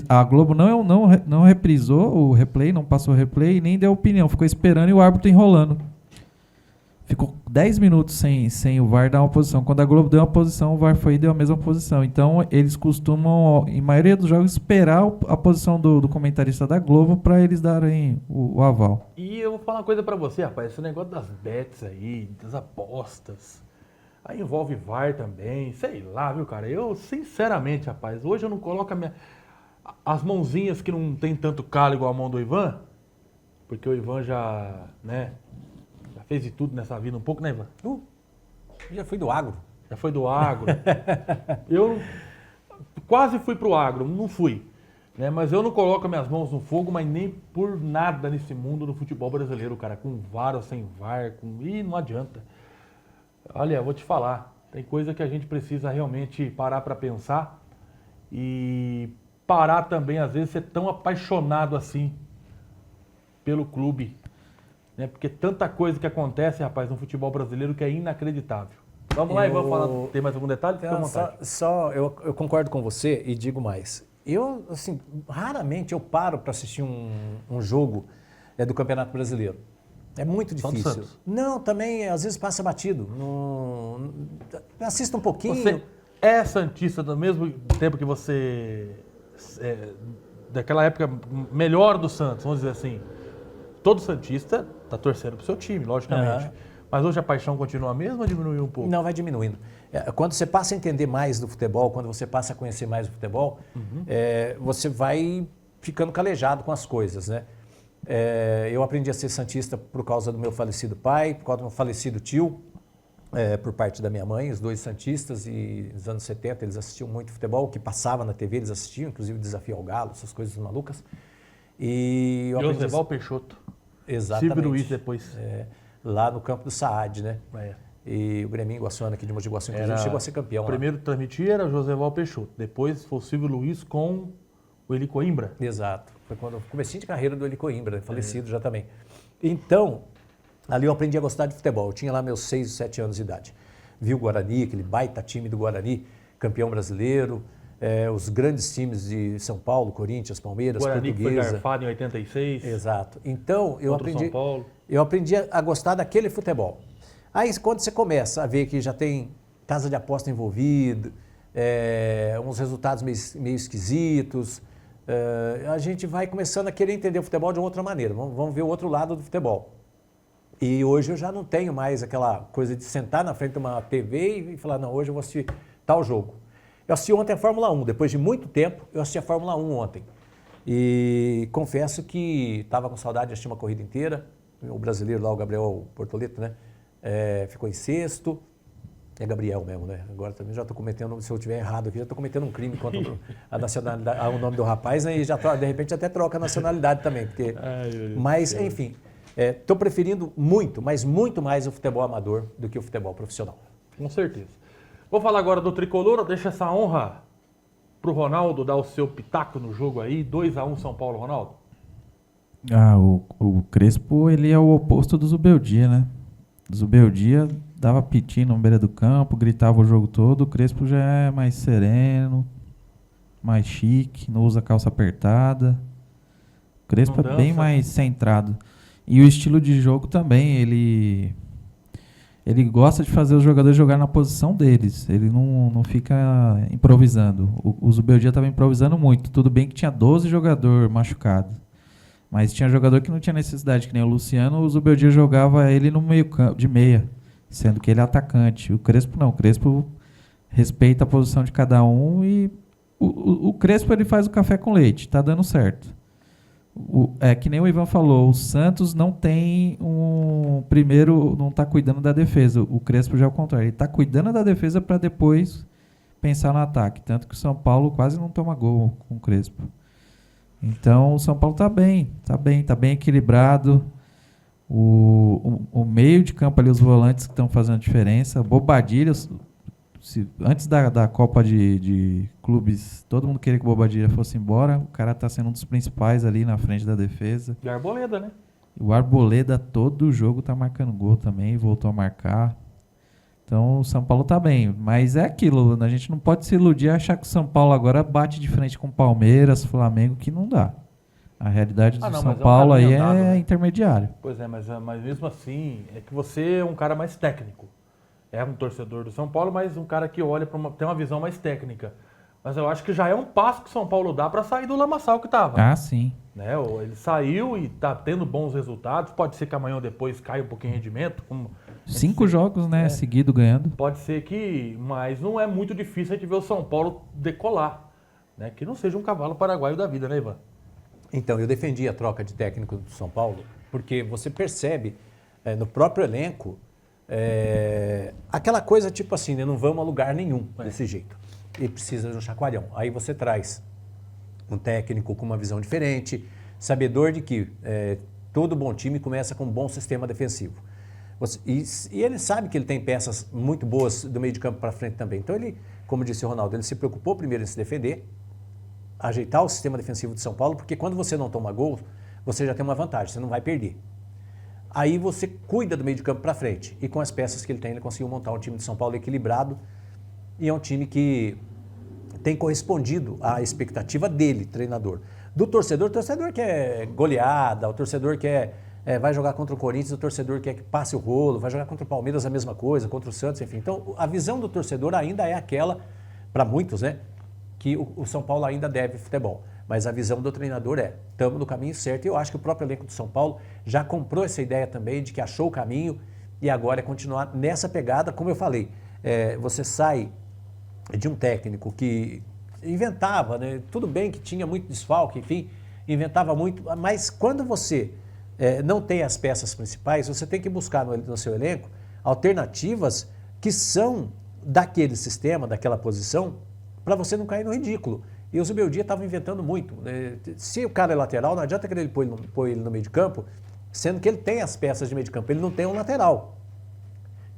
A Globo não reprisou o replay, não passou o replay e nem deu opinião, ficou esperando e o árbitro enrolando. Ficou 10 minutos sem o VAR dar uma posição. Quando a Globo deu uma posição, o VAR foi e deu a mesma posição. Então, eles costumam, em maioria dos jogos, esperar a posição do comentarista da Globo para eles darem o aval. E eu vou falar uma coisa pra você, rapaz. Esse negócio das bets aí, das apostas, aí envolve VAR também, sei lá, viu, cara? Eu, sinceramente, rapaz, hoje eu não coloco as mãozinhas que não tem tanto calo igual a mão do Ivan, porque o Ivan já, né, já fez de tudo nessa vida um pouco, né, Ivan? Já fui do agro. Já foi do agro. Eu quase fui pro agro, não fui. Né? Mas eu não coloco minhas mãos no fogo, mas nem por nada nesse mundo do futebol brasileiro, cara. Com VAR ou sem VAR, Ih, não adianta. Olha, eu vou te falar. Tem coisa que a gente precisa realmente parar para pensar e parar também, às vezes, ser tão apaixonado assim pelo clube. Né? Porque tanta coisa que acontece, rapaz, no futebol brasileiro que é inacreditável. Vamos lá, Ivan, falar. Tem mais algum detalhe? Fica à vontade. Eu concordo com você e digo mais. Eu, assim, raramente eu paro para assistir um jogo do Campeonato Brasileiro. É muito difícil. Santos. Não, também às vezes passa batido. Assista um pouquinho. Você é santista do mesmo tempo que você... daquela época melhor do Santos, vamos dizer assim. Todo santista está torcendo pro seu time, logicamente. Uhum. Mas hoje a paixão continua a mesma ou diminuiu um pouco? Não, vai diminuindo. Quando você passa a entender mais do futebol, quando você passa a conhecer mais do futebol, você vai ficando calejado com as coisas, né? Eu aprendi a ser santista por causa do meu falecido pai, por causa do meu falecido tio, por parte da minha mãe, os dois santistas, e nos anos 70 eles assistiam muito futebol, o que passava na TV eles assistiam, inclusive Desafio ao Galo, essas coisas malucas. E eu aprendi Joseval Peixoto. Exatamente. Silvio Luiz depois. Lá no campo do Saad, né? É. E o Grêmio Iguaçuana aqui de Mogi Guaçu, inclusive, chegou a ser campeão. O primeiro que transmitia era o Joseval Peixoto. Depois foi o Silvio Luiz com o Eli Coimbra. Exato. Foi quando eu comecei de carreira do Eli Coimbra, né? Falecido já também. Então, ali eu aprendi a gostar de futebol. Eu tinha lá meus 6 ou 7 anos de idade. Vi o Guarani, aquele baita time do Guarani, campeão brasileiro. Os grandes times de São Paulo, Corinthians, Palmeiras, Guarani que foi Portuguesa. garfado em 86. Exato. Então, São Paulo. eu aprendi a gostar daquele futebol. Aí, quando você começa a ver que já tem casa de aposta envolvida, uns resultados meio esquisitos, a gente vai começando a querer entender o futebol de uma outra maneira. Vamos ver o outro lado do futebol. E hoje eu já não tenho mais aquela coisa de sentar na frente de uma TV e falar, não, hoje eu vou assistir tal jogo. Eu assisti ontem a Fórmula 1, depois de muito tempo, eu assisti a Fórmula 1 ontem. E confesso que estava com saudade de assistir uma corrida inteira. O brasileiro lá, o Gabriel Bortoleto, né? Ficou em sexto. É Gabriel mesmo, né? Agora também já estou cometendo, se eu estiver errado aqui, já estou cometendo um crime contra a nacionalidade, o nome do rapaz, né? E já de repente até troca a nacionalidade também. Porque, mas, enfim, estou preferindo muito, mas muito mais o futebol amador do que o futebol profissional. Com certeza. Vou falar agora do Tricolor, deixa essa honra pro Ronaldo dar o seu pitaco no jogo aí. 2-1 São Paulo, Ronaldo. O Crespo, ele é o oposto do Zubeldia, né? O Zubeldia dava piti na beira do campo, gritava o jogo todo. O Crespo já é mais sereno, mais chique, não usa calça apertada. O Crespo é bem mais centrado. E o estilo de jogo também, ele gosta de fazer os jogadores jogar na posição deles. Ele não fica improvisando. O Zubeldia estava improvisando muito. Tudo bem que tinha 12 jogadores machucados. Mas tinha jogador que não tinha necessidade, que nem o Luciano. O Zubeldia jogava ele no meio campo, de meia, sendo que ele é atacante. O Crespo não. O Crespo respeita a posição de cada um e o Crespo ele faz o café com leite. Tá dando certo. É que nem o Ivan falou, o Santos não tem primeiro, não está cuidando da defesa. O Crespo já é o contrário, ele está cuidando da defesa para depois pensar no ataque. Tanto que o São Paulo quase não toma gol com o Crespo. Então o São Paulo está bem equilibrado. O meio de campo ali, os volantes que estão fazendo diferença. Bobadilha, antes da Copa de Clubes, todo mundo queria que o Bobadilha fosse embora. O cara está sendo um dos principais ali na frente da defesa. E Arboleda, né? O Arboleda todo jogo está marcando gol também, voltou a marcar. Então o São Paulo está bem. Mas é aquilo, a gente não pode se iludir e achar que o São Paulo agora bate de frente com Palmeiras, Flamengo, que não dá. A realidade do São Paulo aí é intermediário. Pois é, mas mesmo assim, é que você é um cara mais técnico. É um torcedor do São Paulo, mas um cara que olha tem uma visão mais técnica. Mas eu acho que já é um passo que o São Paulo dá para sair do lamaçal que estava. Ah, sim. Né? Ele saiu e está tendo bons resultados. Pode ser que amanhã ou depois caia um pouquinho de rendimento. 5 jogos, né? Seguido ganhando. Pode ser que... Mas não é muito difícil a gente ver o São Paulo decolar. Né? Que não seja um cavalo paraguaio da vida, né, Ivan? Então, eu defendi a troca de técnico do São Paulo, porque você percebe no próprio elenco aquela coisa tipo assim, né, não vamos a lugar nenhum desse jeito. E precisa de um chacoalhão. Aí você traz um técnico com uma visão diferente, sabedor de que todo bom time começa com um bom sistema defensivo. E ele sabe que ele tem peças muito boas do meio de campo para frente também. Então ele, como disse o Ronaldo, ele se preocupou primeiro em se defender, ajeitar o sistema defensivo de São Paulo, porque quando você não toma gol, você já tem uma vantagem, você não vai perder. Aí você cuida do meio de campo para frente. E com as peças que ele tem, ele conseguiu montar um time de São Paulo equilibrado. E é um time que tem correspondido à expectativa dele, treinador. Do torcedor, o torcedor quer goleada, o torcedor quer vai jogar contra o Corinthians, o torcedor quer que passe o rolo, vai jogar contra o Palmeiras a mesma coisa, contra o Santos, enfim. Então, a visão do torcedor ainda é aquela, para muitos, né, que o São Paulo ainda deve futebol. Mas a visão do treinador estamos no caminho certo. E eu acho que o próprio elenco do São Paulo já comprou essa ideia também de que achou o caminho e agora é continuar nessa pegada. Como eu falei, você sai de um técnico que inventava, né? Tudo bem que tinha muito desfalque, enfim, inventava muito, mas quando você não tem as peças principais, você tem que buscar no seu elenco alternativas que são daquele sistema, daquela posição, para você não cair no ridículo. E o Zubeldia estava inventando muito. Se o cara é lateral, não adianta querer pôr ele no meio de campo, sendo que ele tem as peças de meio de campo, ele não tem um lateral.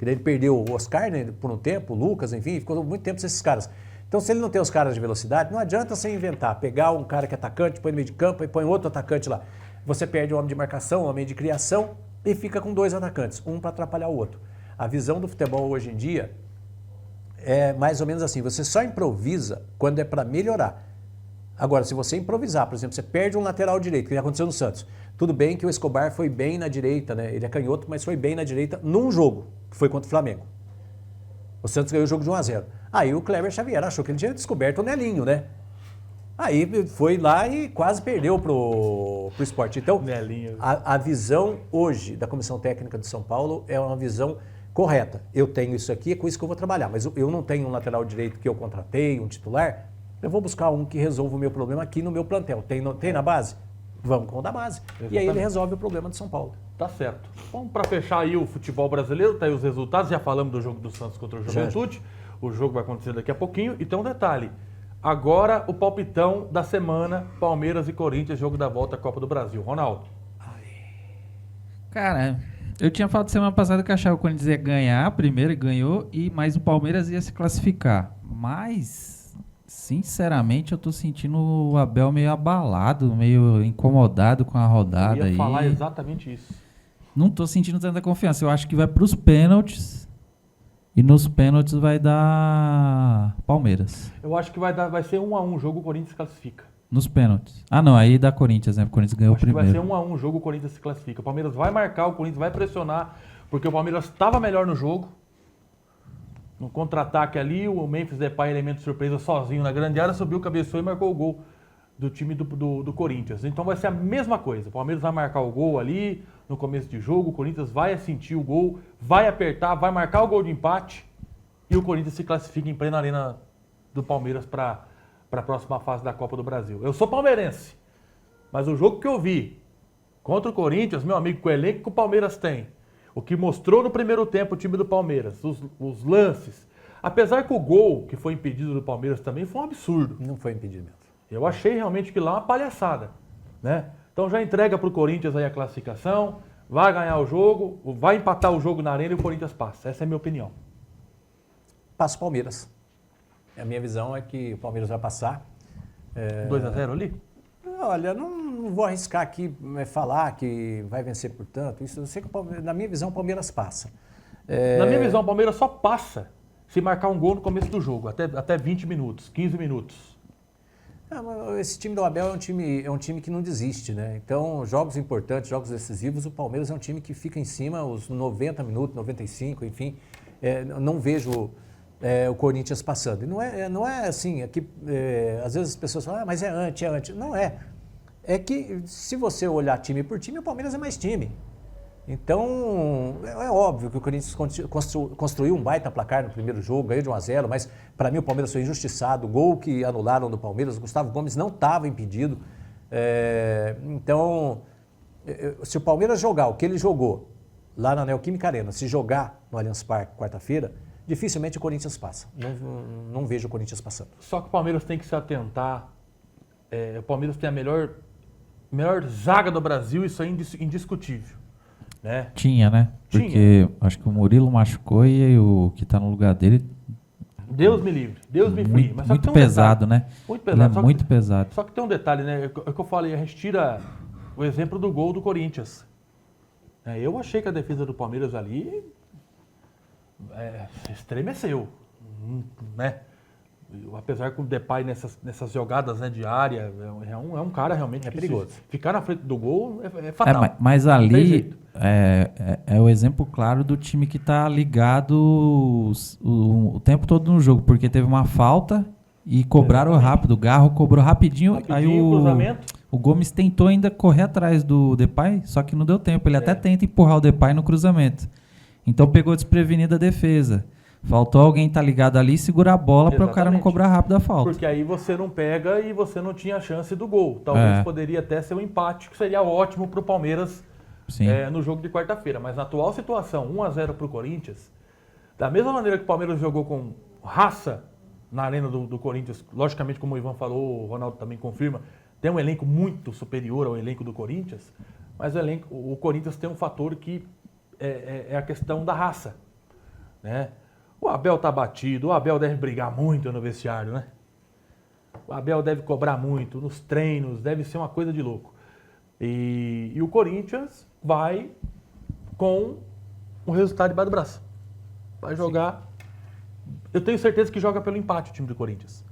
Ele perdeu o Oscar, né, por um tempo, o Lucas, enfim, ficou muito tempo sem esses caras. Então, se ele não tem os caras de velocidade, não adianta você inventar, pegar um cara que é atacante, põe no meio de campo e põe outro atacante lá. Você perde o homem de marcação, o homem de criação e fica com 2 atacantes, um para atrapalhar o outro. A visão do futebol hoje em dia é mais ou menos assim, você só improvisa quando é para melhorar. Agora, se você improvisar, por exemplo, você perde um lateral direito, que aconteceu no Santos. Tudo bem que o Escobar foi bem na direita, né? Ele é canhoto, mas foi bem na direita num jogo, que foi contra o Flamengo. O Santos ganhou o jogo de 1-0. Aí o Kleber Xavier achou que ele tinha descoberto o Nelinho, né? Aí foi lá e quase perdeu pro Sport. Então, a visão hoje da Comissão Técnica de São Paulo é uma visão correta. Eu tenho isso aqui, é com isso que eu vou trabalhar. Mas eu não tenho um lateral direito que eu contratei, um titular. Eu vou buscar um que resolva o meu problema aqui no meu plantel. Tem na base? Vamos com o da base. Exatamente. E aí ele resolve o problema de São Paulo. Tá certo. Bom, para fechar aí o futebol brasileiro, tá aí os resultados. Já falamos do jogo do Santos contra o Juventude. O jogo vai acontecer daqui a pouquinho. E tem um detalhe. Agora o palpitão da semana, Palmeiras e Corinthians, jogo da volta à Copa do Brasil. Ronaldo. Cara, eu tinha falado semana passada que eu achava que o Corinthians ia ganhar primeiro e ganhou, mas o Palmeiras ia se classificar. Mas Sinceramente, eu tô sentindo o Abel meio abalado, meio incomodado com a rodada Eu ia aí. falar exatamente isso. Não tô sentindo tanta confiança. Eu acho que vai pros pênaltis. E nos pênaltis vai dar Palmeiras. Eu acho que vai ser 1-1 o jogo, o Corinthians se classifica. Nos pênaltis. Ah, não. Aí dá Corinthians, né? O Corinthians ganhou o Acho que vai ser primeiro. 1-1 o jogo, o Corinthians se classifica. O Palmeiras vai marcar, o Corinthians vai pressionar, porque o Palmeiras estava melhor no jogo. No contra-ataque ali, o Memphis Depay, elemento surpresa, sozinho na grande área, subiu, cabeceou e marcou o gol do time do Corinthians. Então vai ser a mesma coisa. O Palmeiras vai marcar o gol ali no começo de jogo, o Corinthians vai sentir o gol, vai apertar, vai marcar o gol de empate e o Corinthians se classifica em plena arena do Palmeiras para a próxima fase da Copa do Brasil. Eu sou palmeirense, mas o jogo que eu vi contra o Corinthians, meu amigo, com o elenco que o Palmeiras tem, o que mostrou no primeiro tempo o time do Palmeiras, os lances, apesar que o gol que foi impedido do Palmeiras também foi um absurdo. Não foi impedimento. Eu achei realmente que lá uma palhaçada, né? Então já entrega para o Corinthians aí a classificação, vai ganhar o jogo, vai empatar o jogo na arena e o Corinthians passa. Essa é a minha opinião. Passa o Palmeiras. A minha visão é que o Palmeiras vai passar. 2-0 ali? Olha, não vou arriscar aqui falar que vai vencer por tanto. Isso eu sei que na minha visão o Palmeiras passa. Na minha visão, o Palmeiras só passa se marcar um gol no começo do jogo, até 20 minutos, 15 minutos. Esse time do Abel é um time que não desiste, né? Então, jogos importantes, jogos decisivos, o Palmeiras é um time que fica em cima os 90 minutos, 95, enfim. Não vejo o Corinthians passando. E não é assim, às vezes as pessoas falam, mas é antes. Não é. É que se você olhar time por time, o Palmeiras é mais time. Então, é óbvio que o Corinthians construiu um baita placar no primeiro jogo, ganhou de 1-0, mas para mim o Palmeiras foi injustiçado. O gol que anularam do Palmeiras, o Gustavo Gomes não estava impedido. Então, se o Palmeiras jogar o que ele jogou lá na Neoquímica Arena, se jogar no Allianz Parque quarta-feira, dificilmente o Corinthians passa. Não vejo o Corinthians passando. Só que o Palmeiras tem que se atentar. O Palmeiras tem a melhor zaga do Brasil, isso é indiscutível. Né? Tinha, né? Porque acho que o Murilo machucou e o que tá no lugar dele... Deus me livre, Deus me free. Mas muito pesado, detalhe, né? Muito pesado. Ele é muito pesado. Só que tem um detalhe, né? É o que eu falei, a gente tira o exemplo do gol do Corinthians. Eu achei que a defesa do Palmeiras ali estremeceu, né? Apesar que o Depay nessas jogadas, né, de área, é um cara realmente perigoso. Ficar na frente do gol é fatal. Mas ali é o exemplo claro do time que está ligado o tempo todo no jogo, porque teve uma falta e cobraram rápido, o Garro cobrou rapidinho aí o Gomes tentou ainda correr atrás do Depay, só que não deu tempo, ele até tenta empurrar o Depay no cruzamento, então pegou desprevenido a defesa. Faltou alguém estar ligado ali e segurar a bola para o cara não cobrar rápido a falta. Porque aí você não pega e você não tinha a chance do gol. Talvez poderia até ser um empate, que seria ótimo para o Palmeiras no jogo de quarta-feira. Mas na atual situação, 1-0 para o Corinthians, da mesma maneira que o Palmeiras jogou com raça na arena do Corinthians, logicamente, como o Ivan falou, o Ronaldo também confirma, tem um elenco muito superior ao elenco do Corinthians, mas o Corinthians tem um fator que é a questão da raça, né? O Abel tá batido, o Abel deve brigar muito no vestiário, né? O Abel deve cobrar muito nos treinos, deve ser uma coisa de louco. E o Corinthians vai com o resultado debaixo do braço. Vai jogar... Eu tenho certeza que joga pelo empate o time do Corinthians.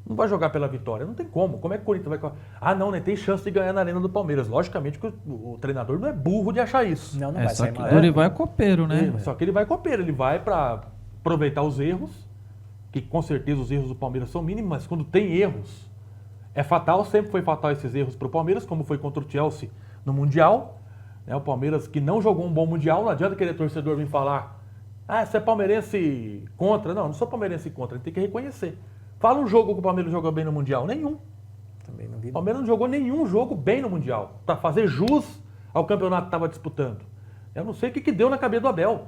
Não vai jogar pela vitória, não tem como. Como é que o Corinthians vai... não tem chance de ganhar na arena do Palmeiras. Logicamente que o treinador não é burro de achar isso. Não vai só sair que mal. ele vai copeiro, né? Só que ele vai copeiro, ele vai para aproveitar os erros, que com certeza os erros do Palmeiras são mínimos, mas quando tem erros, é fatal, sempre foi fatal esses erros para o Palmeiras, como foi contra o Chelsea no Mundial. O Palmeiras que não jogou um bom Mundial, não adianta aquele torcedor vir falar, você é palmeirense contra. Não sou palmeirense contra, a gente tem que reconhecer. Fala um jogo que o Palmeiras jogou bem no Mundial, nenhum. Também não vi. O Palmeiras não jogou nenhum jogo bem no Mundial, para fazer jus ao campeonato que estava disputando. Eu não sei o que deu na cabeça do Abel.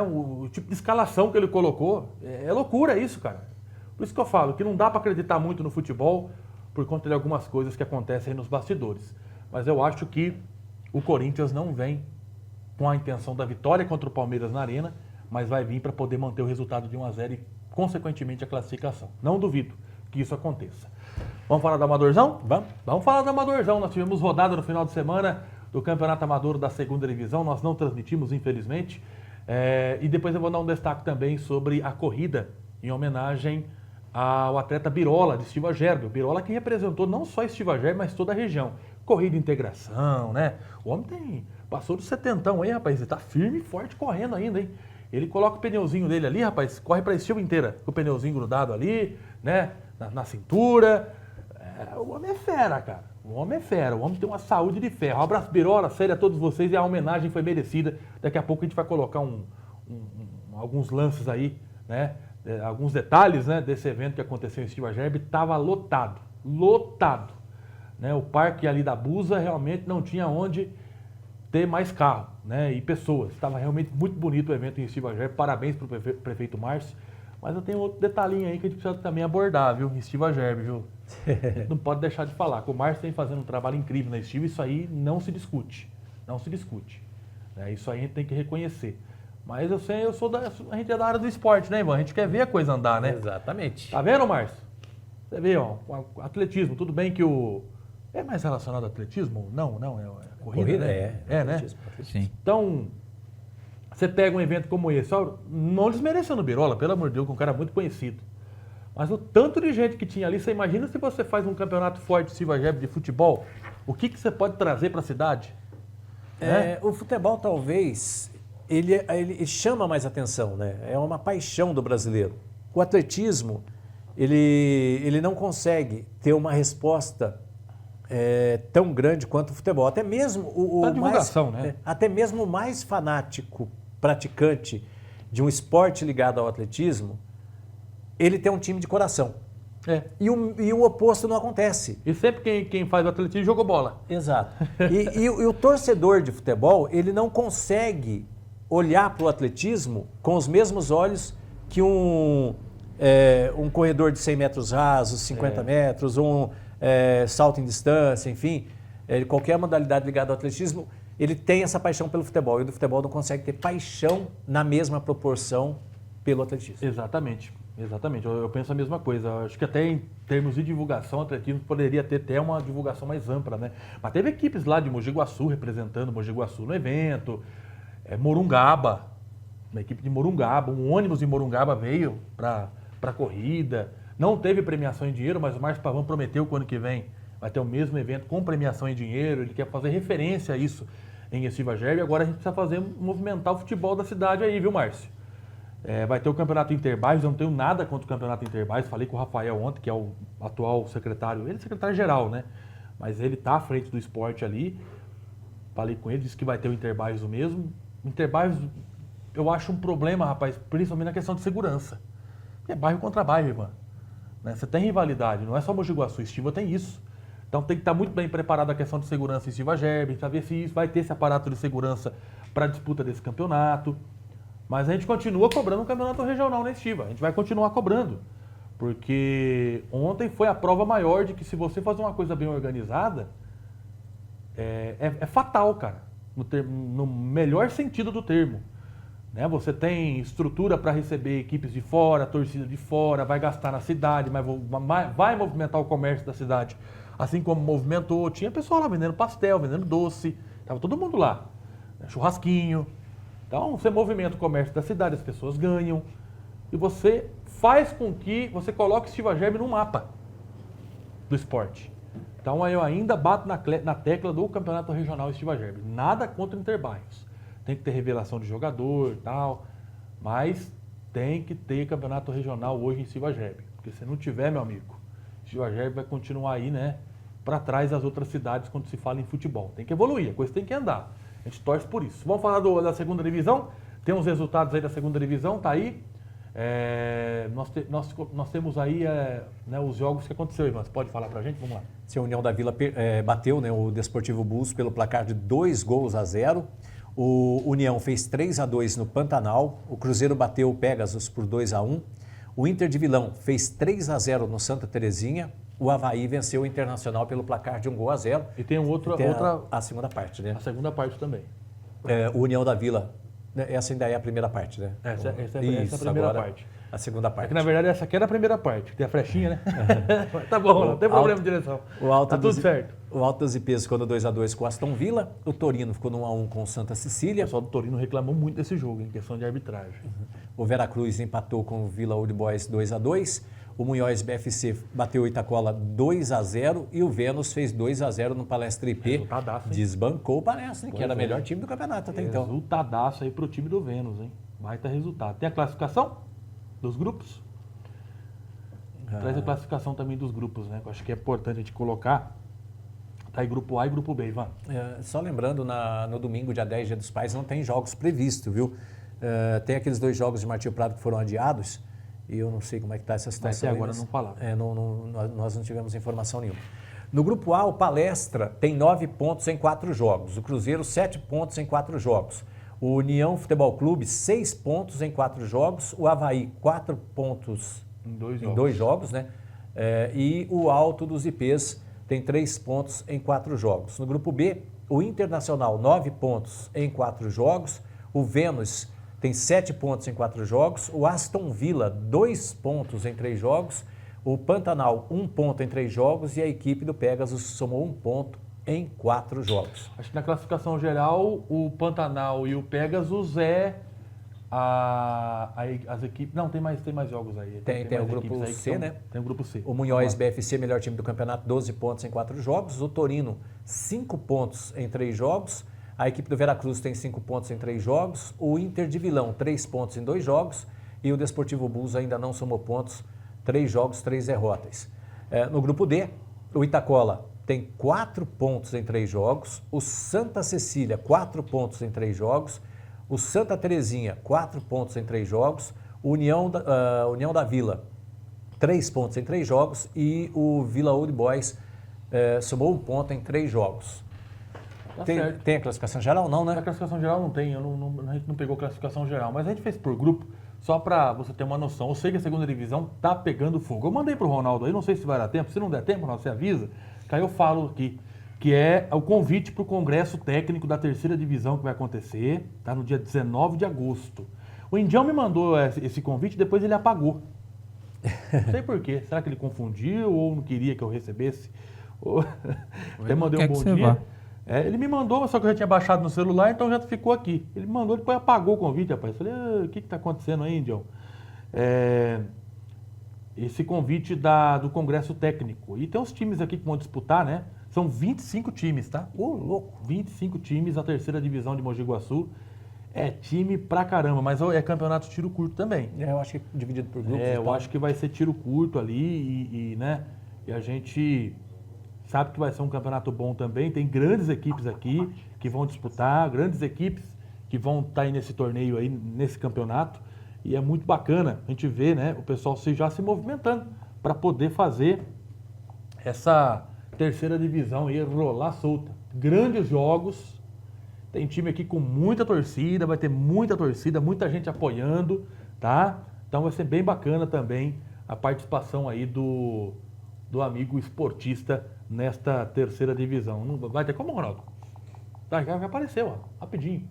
O tipo de escalação que ele colocou, é loucura isso, cara. Por isso que eu falo que não dá para acreditar muito no futebol por conta de algumas coisas que acontecem aí nos bastidores. Mas eu acho que o Corinthians não vem com a intenção da vitória contra o Palmeiras na arena, mas vai vir para poder manter o resultado de 1-0 e consequentemente, a classificação. Não duvido que isso aconteça. Vamos falar do Amadorzão? Vamos falar do Amadorzão. Nós tivemos rodada no final de semana do Campeonato Amador da segunda divisão. Nós não transmitimos, infelizmente. E depois eu vou dar um destaque também sobre a corrida em homenagem ao atleta Birola, de Estiva Gerbe. O Birola que representou não só Estiva Gerbe, mas toda a região. Corrida integração, né? O homem passou do 70 aí, rapaz. Ele tá firme e forte correndo ainda, hein? Ele coloca o pneuzinho dele ali, rapaz, corre pra Estiva inteira, com o pneuzinho grudado ali, né? Na cintura. O homem é fera, cara. O homem é fera. O homem tem uma saúde de ferro. Um abraço, Birola, sério a todos vocês. E a homenagem foi merecida. Daqui a pouco a gente vai colocar alguns lances aí, né? Alguns detalhes, né, desse evento que aconteceu em Estiva Gerbe. Estava lotado. Lotado. Né? O parque ali da Busa realmente não tinha onde ter mais carro, né, e pessoas. Estava realmente muito bonito o evento em Estiva Gerbe. Parabéns para o prefeito Márcio. Mas eu tenho outro detalhinho aí que a gente precisa também abordar, viu? Em Estiva Gerbe, viu? Não pode deixar de falar. Que o Márcio tem fazendo um trabalho incrível na Estiva, isso aí não se discute. Não se discute. Isso aí a gente tem que reconhecer. Mas a gente é da área do esporte, né, Ivan? A gente quer ver a coisa andar, né? Exatamente. Tá vendo, Márcio? Você vê, ó, o atletismo. Tudo bem que o... É mais relacionado ao atletismo? Não, é corrida, né? Né? Sim. Então, você pega um evento como esse, ó, não desmerecendo o Birola, pelo amor de Deus, que é um cara muito conhecido. Mas o tanto de gente que tinha ali, você imagina se você faz um campeonato forte de Estiva Gerbe de futebol, o que você pode trazer para a cidade? O futebol, talvez, ele chama mais atenção, né? É uma paixão do brasileiro. O atletismo, ele não consegue ter uma resposta tão grande quanto o futebol. Até mesmo a divulgação, né? Até mesmo o mais fanático praticante de um esporte ligado ao atletismo, ele tem um time de coração. E o oposto não acontece. E sempre quem faz o atletismo jogou bola. Exato. E o torcedor de futebol, ele não consegue olhar para o atletismo com os mesmos olhos que um corredor de 100 metros rasos, 50 metros, ou salto em distância, enfim, qualquer modalidade ligada ao atletismo, ele tem essa paixão pelo futebol. E o do futebol não consegue ter paixão na mesma proporção pelo atletismo. Exatamente. Eu penso a mesma coisa. Acho que até em termos de divulgação, o atletismo poderia ter até uma divulgação mais ampla, né? Mas teve equipes lá de Mogi Guaçu representando Mogi Guaçu no evento, Morungaba, uma equipe de Morungaba, um ônibus de Morungaba veio para a corrida. Não teve premiação em dinheiro, mas o Márcio Pavão prometeu que o ano que vem vai ter o mesmo evento com premiação em dinheiro. Ele quer fazer referência a isso em Estiva Gerbe. Agora a gente precisa movimentar o futebol da cidade aí, viu, Márcio? Vai ter o campeonato Interbairros. Eu não tenho nada contra o campeonato Interbairros. Falei com o Rafael ontem, que é o atual secretário. Ele é secretário-geral, né? Mas ele está à frente do esporte ali. Falei com ele, disse que vai ter o Interbairros o mesmo. Interbairros, eu acho um problema, rapaz, principalmente na questão de segurança. É bairro contra bairro, irmã. Né? Você tem rivalidade, não é só Mogi Guaçu, Estiva tem isso. Então tem que estar muito bem preparado a questão de segurança em Estiva Gerbe, para ver se vai ter esse aparato de segurança para a disputa desse campeonato. Mas a gente continua cobrando um campeonato regional na Estiva. A gente vai continuar cobrando. Porque ontem foi a prova maior de que se você fazer uma coisa bem organizada, é fatal, cara. No melhor sentido do termo. Né? Você tem estrutura para receber equipes de fora, torcida de fora, vai gastar na cidade, vai movimentar o comércio da cidade. Assim como movimentou, tinha pessoal lá vendendo pastel, vendendo doce, estava todo mundo lá. Churrasquinho. Então, você movimenta o comércio da cidade, as pessoas ganham. E você faz com que você coloque Estiva Gerbe no mapa do esporte. Então, eu ainda bato na tecla do Campeonato Regional Estiva Gerbe. Nada contra o Interbairros. Tem que ter revelação de jogador e tal, mas tem que ter campeonato regional hoje em Estiva Gerbe. Porque se não tiver, meu amigo, Estiva Gerbe vai continuar aí, né, para trás das outras cidades quando se fala em futebol. Tem que evoluir, a coisa tem que andar. A gente torce por isso. Vamos falar da segunda divisão? Tem uns resultados aí da segunda divisão, tá aí. Nós temos aí né, os jogos que aconteceu, Ivan. Você pode falar pra gente? Vamos lá. A União da Vila bateu, né, o Desportivo Bulls pelo placar de 2-0. O União fez 3-2 no Pantanal. O Cruzeiro bateu o Pegasus por 2-1. O Inter de Vilão fez 3-0 no Santa Terezinha. O Avaí venceu o Internacional pelo placar de 1-0. E tem a segunda parte, né? A segunda parte também. O União da Vila Essa ainda é a primeira parte, né? Essa é a primeira parte. A segunda É parte. que, na verdade, essa aqui era a primeira parte, que tem a flechinha, né? Tá bom, não tem problema de direção. Tá tudo certo. O Alto das IPs ficou no 2x2 com o Aston Villa. O Torino ficou no 1x1 com o Santa O Cecília. pessoal do Torino reclamou muito desse jogo, em questão de arbitragem. O Veracruz empatou com o Vila Old Boys 2x2. O Munhoz BFC bateu o Itacola 2x0 e o Vênus fez 2x0 no Palestra IP. Resultadaço, hein? Desbancou o Palestra, que Pois era o é. melhor time do campeonato até então. Resultadaço aí pro time do Vênus, hein? Baita resultado. Tem a classificação dos grupos? Traz a classificação também dos grupos, né? Que eu acho que é importante a gente colocar. Tá aí grupo A e grupo B, Ivan. Só lembrando, no domingo, dia 10, Dia dos Pais, não tem jogos previstos, viu? Tem aqueles 2 jogos de Martinho Prado que foram adiados e eu não sei como é que está essa situação. Até agora não falaram. Nós não tivemos informação nenhuma. No grupo A, o Palestra tem 9 pontos em 4 jogos. O Cruzeiro, 7 pontos em 4 jogos. O União Futebol Clube, 6 pontos em 4 jogos. O Avaí, 4 pontos Em 2 em jogos. 2 jogos, né? E o Alto dos IPs tem 3 pontos em 4 jogos. No grupo B, o Internacional, 9 pontos em 4 jogos. O Vênus tem 7 pontos em 4 jogos. O Aston Villa, 2 pontos em 3 jogos. O Pantanal, 1 ponto em 3 jogos. E a equipe do Pegasus somou 1 ponto em 4 jogos. Acho que na classificação geral, o Pantanal e o Pegasus as equipes... Não, tem mais jogos aí. Tem mais o grupo equipes aí que C, né? Tem o grupo C. O Munhoz BFC, melhor time do campeonato, 12 pontos em 4 jogos. O Torino, 5 pontos em 3 jogos. A equipe do Veracruz tem 5 pontos em 3 jogos. O Inter de Vilão, 3 pontos em 2 jogos. E o Desportivo Bulls ainda não somou pontos. 3 jogos, 3 derrotas. No grupo D, o Itacola tem 4 pontos em 3 jogos. O Santa Cecília, 4 pontos em 3 jogos. O Santa Terezinha, 4 pontos em 3 jogos. O União da Vila, 3 pontos em 3 jogos. E o Vila Old Boys somou 1 ponto em 3 jogos. Tá Tem certo. a classificação geral? Não, Na né? classificação geral não tem, a gente não pegou classificação geral, mas a gente fez por grupo, só para você ter uma noção. Eu sei que a segunda divisão tá pegando fogo. Eu mandei pro Ronaldo aí, não sei se vai dar tempo, se não der tempo, você avisa, que aí eu falo aqui, que é o convite para o Congresso Técnico da terceira divisão que vai acontecer, tá no dia 19 de agosto. O Indião me mandou esse convite, depois ele apagou. Não sei por quê. Será que ele confundiu ou não queria que eu recebesse? Até mandei um bom dia. Ele me mandou, só que eu já tinha baixado no celular, então já ficou aqui. Ele me mandou, depois apagou o convite, rapaz. Eu falei, o que está acontecendo aí, Indião? Esse convite do Congresso Técnico. E tem uns times aqui que vão disputar, né? São 25 times, tá? Louco. 25 times, a terceira divisão de Mogi Guaçu. É time pra caramba, mas é campeonato tiro curto também. Eu acho que é dividido por grupos. Eu acho que vai ser tiro curto ali né? E a gente sabe que vai ser um campeonato bom também. Tem grandes equipes aqui que vão disputar, grandes equipes que vão estar aí nesse torneio aí, nesse campeonato. E é muito bacana a gente ver, né, o pessoal já se movimentando para poder fazer essa terceira divisão aí rolar solta. Grandes jogos. Tem time aqui com muita torcida, vai ter muita torcida, muita gente apoiando, tá? Então vai ser bem bacana também a participação aí do amigo esportista nesta terceira divisão. Não vai ter como, Ronaldo? Tá, já apareceu, ó, rapidinho.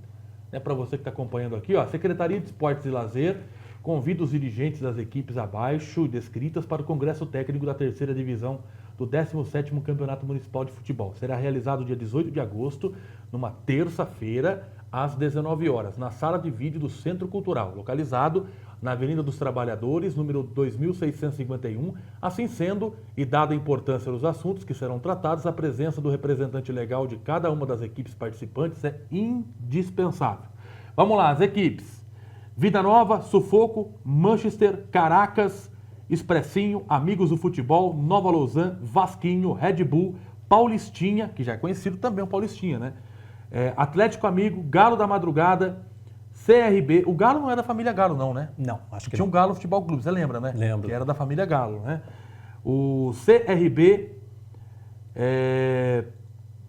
Para você que está acompanhando aqui, ó, a Secretaria de Esportes e Lazer convida os dirigentes das equipes abaixo descritas para o Congresso Técnico da terceira divisão do 17º Campeonato Municipal de Futebol. Será realizado dia 18 de agosto, numa terça-feira, às 19 horas, na sala de vídeo do Centro Cultural, localizado na Avenida dos Trabalhadores, número 2651. Assim sendo, e dada a importância dos assuntos que serão tratados, a presença do representante legal de cada uma das equipes participantes é indispensável. Vamos lá, as equipes. Vida Nova, Sufoco, Manchester, Caracas, Expressinho, Amigos do Futebol, Nova Lausanne, Vasquinho, Red Bull, Paulistinha, que já é conhecido também o Paulistinha, né? Atlético Amigo, Galo da Madrugada, CRB. O Galo não é da família Galo, não, né? Não, acho que Tinha um Galo Futebol Clube, você lembra, né? Lembro. Que era da família Galo, né? O CRB,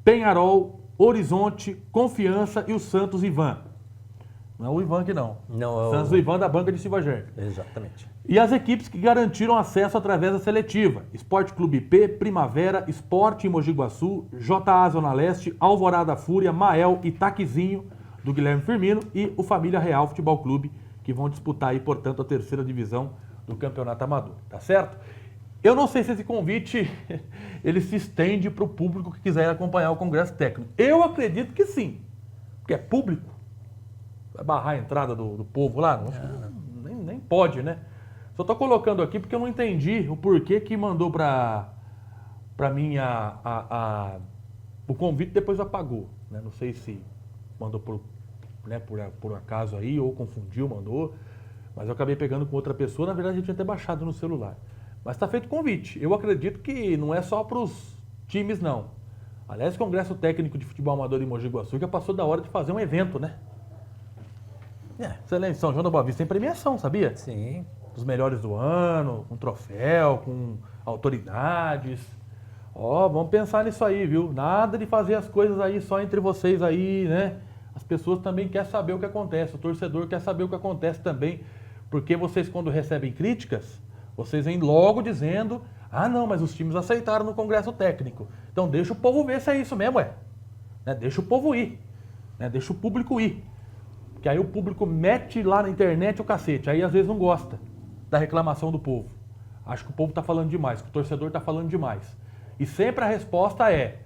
Penharol, Horizonte, Confiança e o Santos Ivan. Não é o Ivan aqui, não. Não, é o Santos Ivan da banca de Silva Gerg. Exatamente. E as equipes que garantiram acesso através da seletiva: Esporte Clube IP, Primavera, Esporte em Mogi Guaçu, JA Zona Leste, Alvorada Fúria, Mael, Itaquizinho, do Guilherme Firmino e o Família Real Futebol Clube, que vão disputar aí, portanto, a 3ª divisão do Campeonato Amador, tá certo? Eu não sei se esse convite ele se estende para o público que quiser acompanhar o Congresso Técnico. Eu acredito que sim, porque é público. Vai barrar a entrada do povo lá? Nem pode, né? Só estou colocando aqui porque eu não entendi o porquê que mandou para mim o convite e depois apagou. Né? Não sei se mandou por acaso aí ou confundiu, mandou. Mas eu acabei pegando com outra pessoa. Na verdade, eu tinha até baixado no celular. Mas está feito o convite. Eu acredito que não é só para os times, não. Aliás, o Congresso Técnico de Futebol Amador em Mogi Guaçu já passou da hora de fazer um evento, né? Você lembra, em São João da Boa Vista tem premiação, sabia? Sim. Os melhores do ano, com troféu, com autoridades. Vamos pensar nisso aí, viu? Nada de fazer as coisas aí só entre vocês aí, né? As pessoas também querem saber o que acontece, o torcedor quer saber o que acontece também, porque vocês, quando recebem críticas, vocês vêm logo dizendo, não, mas os times aceitaram no Congresso Técnico. Então deixa o povo ver se é isso mesmo, né? Deixa o povo ir, né? Deixa o público ir. Porque aí o público mete lá na internet o cacete, aí às vezes não gosta da reclamação do povo. Acho que o povo está falando demais, que o torcedor está falando demais. E sempre a resposta é,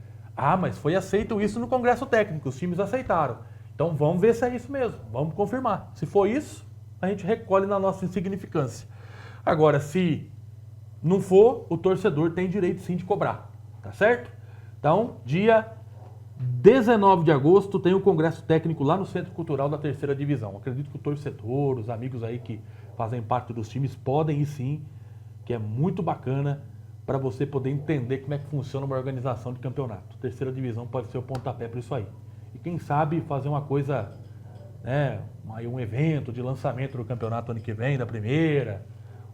mas foi aceito isso no Congresso Técnico, os times aceitaram. Então vamos ver se é isso mesmo, vamos confirmar. Se for isso, a gente recolhe na nossa insignificância. Agora, se não for, o torcedor tem direito sim de cobrar, tá certo? Então, dia 19 de agosto tem o Congresso Técnico lá no Centro Cultural da 3ª Divisão. Acredito que o torcedor, os amigos aí que fazem parte dos times podem ir sim, que é muito bacana para você poder entender como é que funciona uma organização de campeonato. 3ª Divisão pode ser o pontapé para isso aí. E quem sabe fazer uma coisa, né, um evento de lançamento do campeonato ano que vem, da primeira,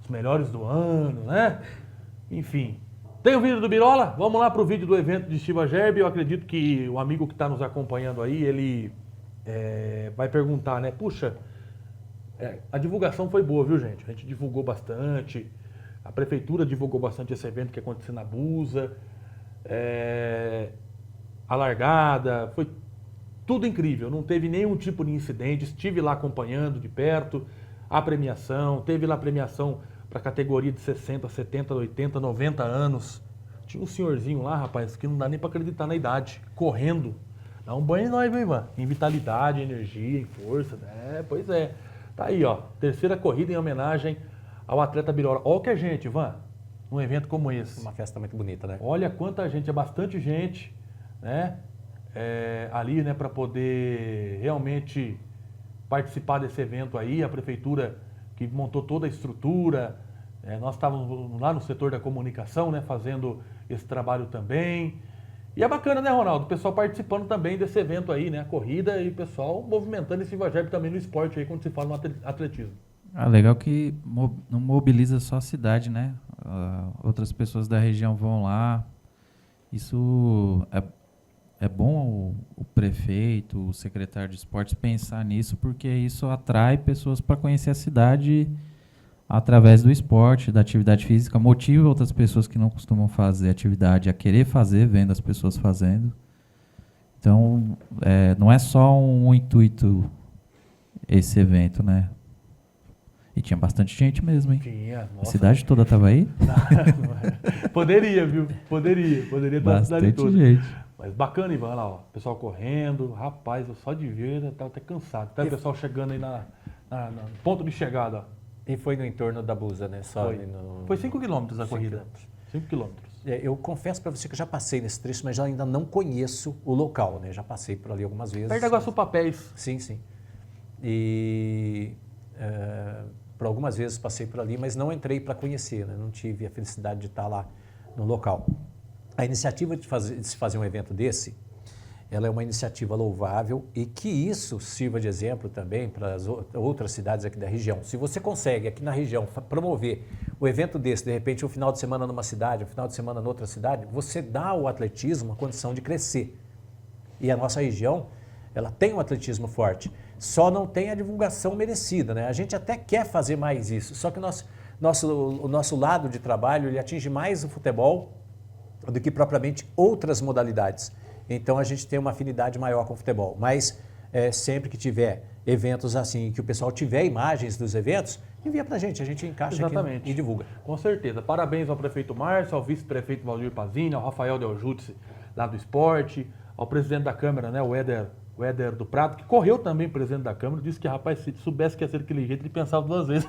os melhores do ano, né? Enfim. Tem o vídeo do Birola? Vamos lá para o vídeo do evento de Estiva Gerbi. Eu acredito que o amigo que está nos acompanhando aí, ele vai perguntar, né? Puxa, a divulgação foi boa, viu, gente? A gente divulgou bastante, a prefeitura divulgou bastante esse evento que aconteceu na Busa, a largada, foi tudo incrível, não teve nenhum tipo de incidente, estive lá acompanhando de perto a premiação, teve lá a premiação para a categoria de 60, 70, 80, 90 anos. Tinha um senhorzinho lá, rapaz, que não dá nem para acreditar na idade, correndo. Dá um banho em nós, viu, Ivan? Em vitalidade, energia, em força. Pois é. Tá aí, ó. 3ª corrida em homenagem ao atleta Birola. Olha que é gente, Ivan, num evento como esse. Uma festa muito bonita, né? Olha quanta gente, é bastante gente, né? Ali, né, para poder realmente participar desse evento aí, a prefeitura que montou toda a estrutura, nós estávamos lá no setor da comunicação, né, fazendo esse trabalho também, e é bacana, né, Ronaldo, o pessoal participando também desse evento aí, né, a corrida, e o pessoal movimentando esse Estiva Gerbi também no esporte aí, quando se fala no atletismo. Legal que não mobiliza só a cidade, né, outras pessoas da região vão lá, isso é bom o prefeito, o secretário de esportes pensar nisso, porque isso atrai pessoas para conhecer a cidade através do esporte, da atividade física, motiva outras pessoas que não costumam fazer atividade a querer fazer, vendo as pessoas fazendo. Então, não é só um intuito esse evento, né? E tinha bastante gente mesmo, hein? Tinha, nossa. A cidade toda estava aí? Poderia, viu? Poderia estar a cidade toda. Bastante gente. Mas bacana, Ivan, lá, ó. Pessoal correndo, rapaz, eu só de ver, eu tava até cansado. Tá o pessoal chegando aí no ponto de chegada, ó. E foi no entorno da Busa, né? Foi 5 quilômetros a corrida. 5 quilômetros. Eu confesso para você que eu já passei nesse trecho, mas já ainda não conheço o local, né? Já passei por ali algumas vezes. Perto da Iguaçu Papéis. Sim. E por algumas vezes passei por ali, mas não entrei para conhecer, né? Não tive a felicidade de estar lá no local. A iniciativa de se fazer um evento desse, ela é uma iniciativa louvável e que isso sirva de exemplo também para as outras cidades aqui da região. Se você consegue aqui na região promover o evento desse, de repente um final de semana numa cidade, um final de semana noutra cidade, você dá ao atletismo a condição de crescer. E a nossa região, ela tem um atletismo forte, só não tem a divulgação merecida, né? A gente até quer fazer mais isso, só que o nosso lado de trabalho, ele atinge mais o futebol do que propriamente outras modalidades. Então a gente tem uma afinidade maior com o futebol. Mas sempre que tiver eventos assim, que o pessoal tiver imagens dos eventos, envia pra gente encaixa Exatamente. aqui e divulga. Com certeza. Parabéns ao prefeito Márcio, ao vice-prefeito Valdir Pazini, ao Rafael Del Jutsi, lá do esporte, ao presidente da Câmara, né, o Éder do Prato, que correu também presidente da Câmara, disse que, rapaz, se soubesse que ia ser daquele jeito, ele pensava 2 vezes.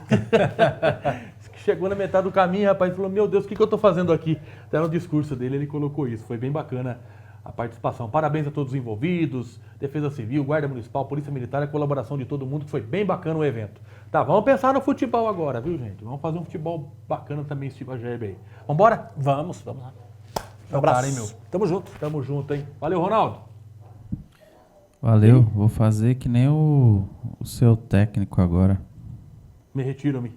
Chegou na metade do caminho, rapaz, falou, meu Deus, o que eu estou fazendo aqui? Até no discurso dele ele colocou isso, foi bem bacana a participação. Parabéns a todos os envolvidos, Defesa Civil, Guarda Municipal, Polícia Militar, a colaboração de todo mundo, que foi bem bacana o evento. Tá, vamos pensar no futebol agora, viu, gente? Vamos fazer um futebol bacana também, Steve Agerbe aí. Vambora? Vamos lá. Um abraço, hein, meu? Tamo junto. Tamo junto, hein? Valeu, Ronaldo. Valeu, vou fazer que nem o seu técnico agora. Me retiro-me.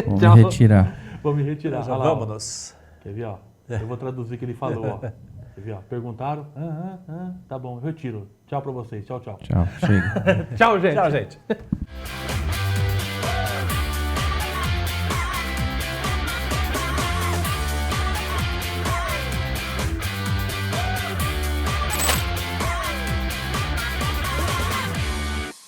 Vou Tchau. me retirar. Vou me retirar. Já Olha lá, ó. vamos. Quer ver, ó? Eu vou traduzir o que ele falou, ó. Quer ver, ó? Perguntaram? Tá bom, eu retiro. Tchau pra vocês. Tchau, tchau. Tchau, chega. Tchau, gente. Tchau, gente.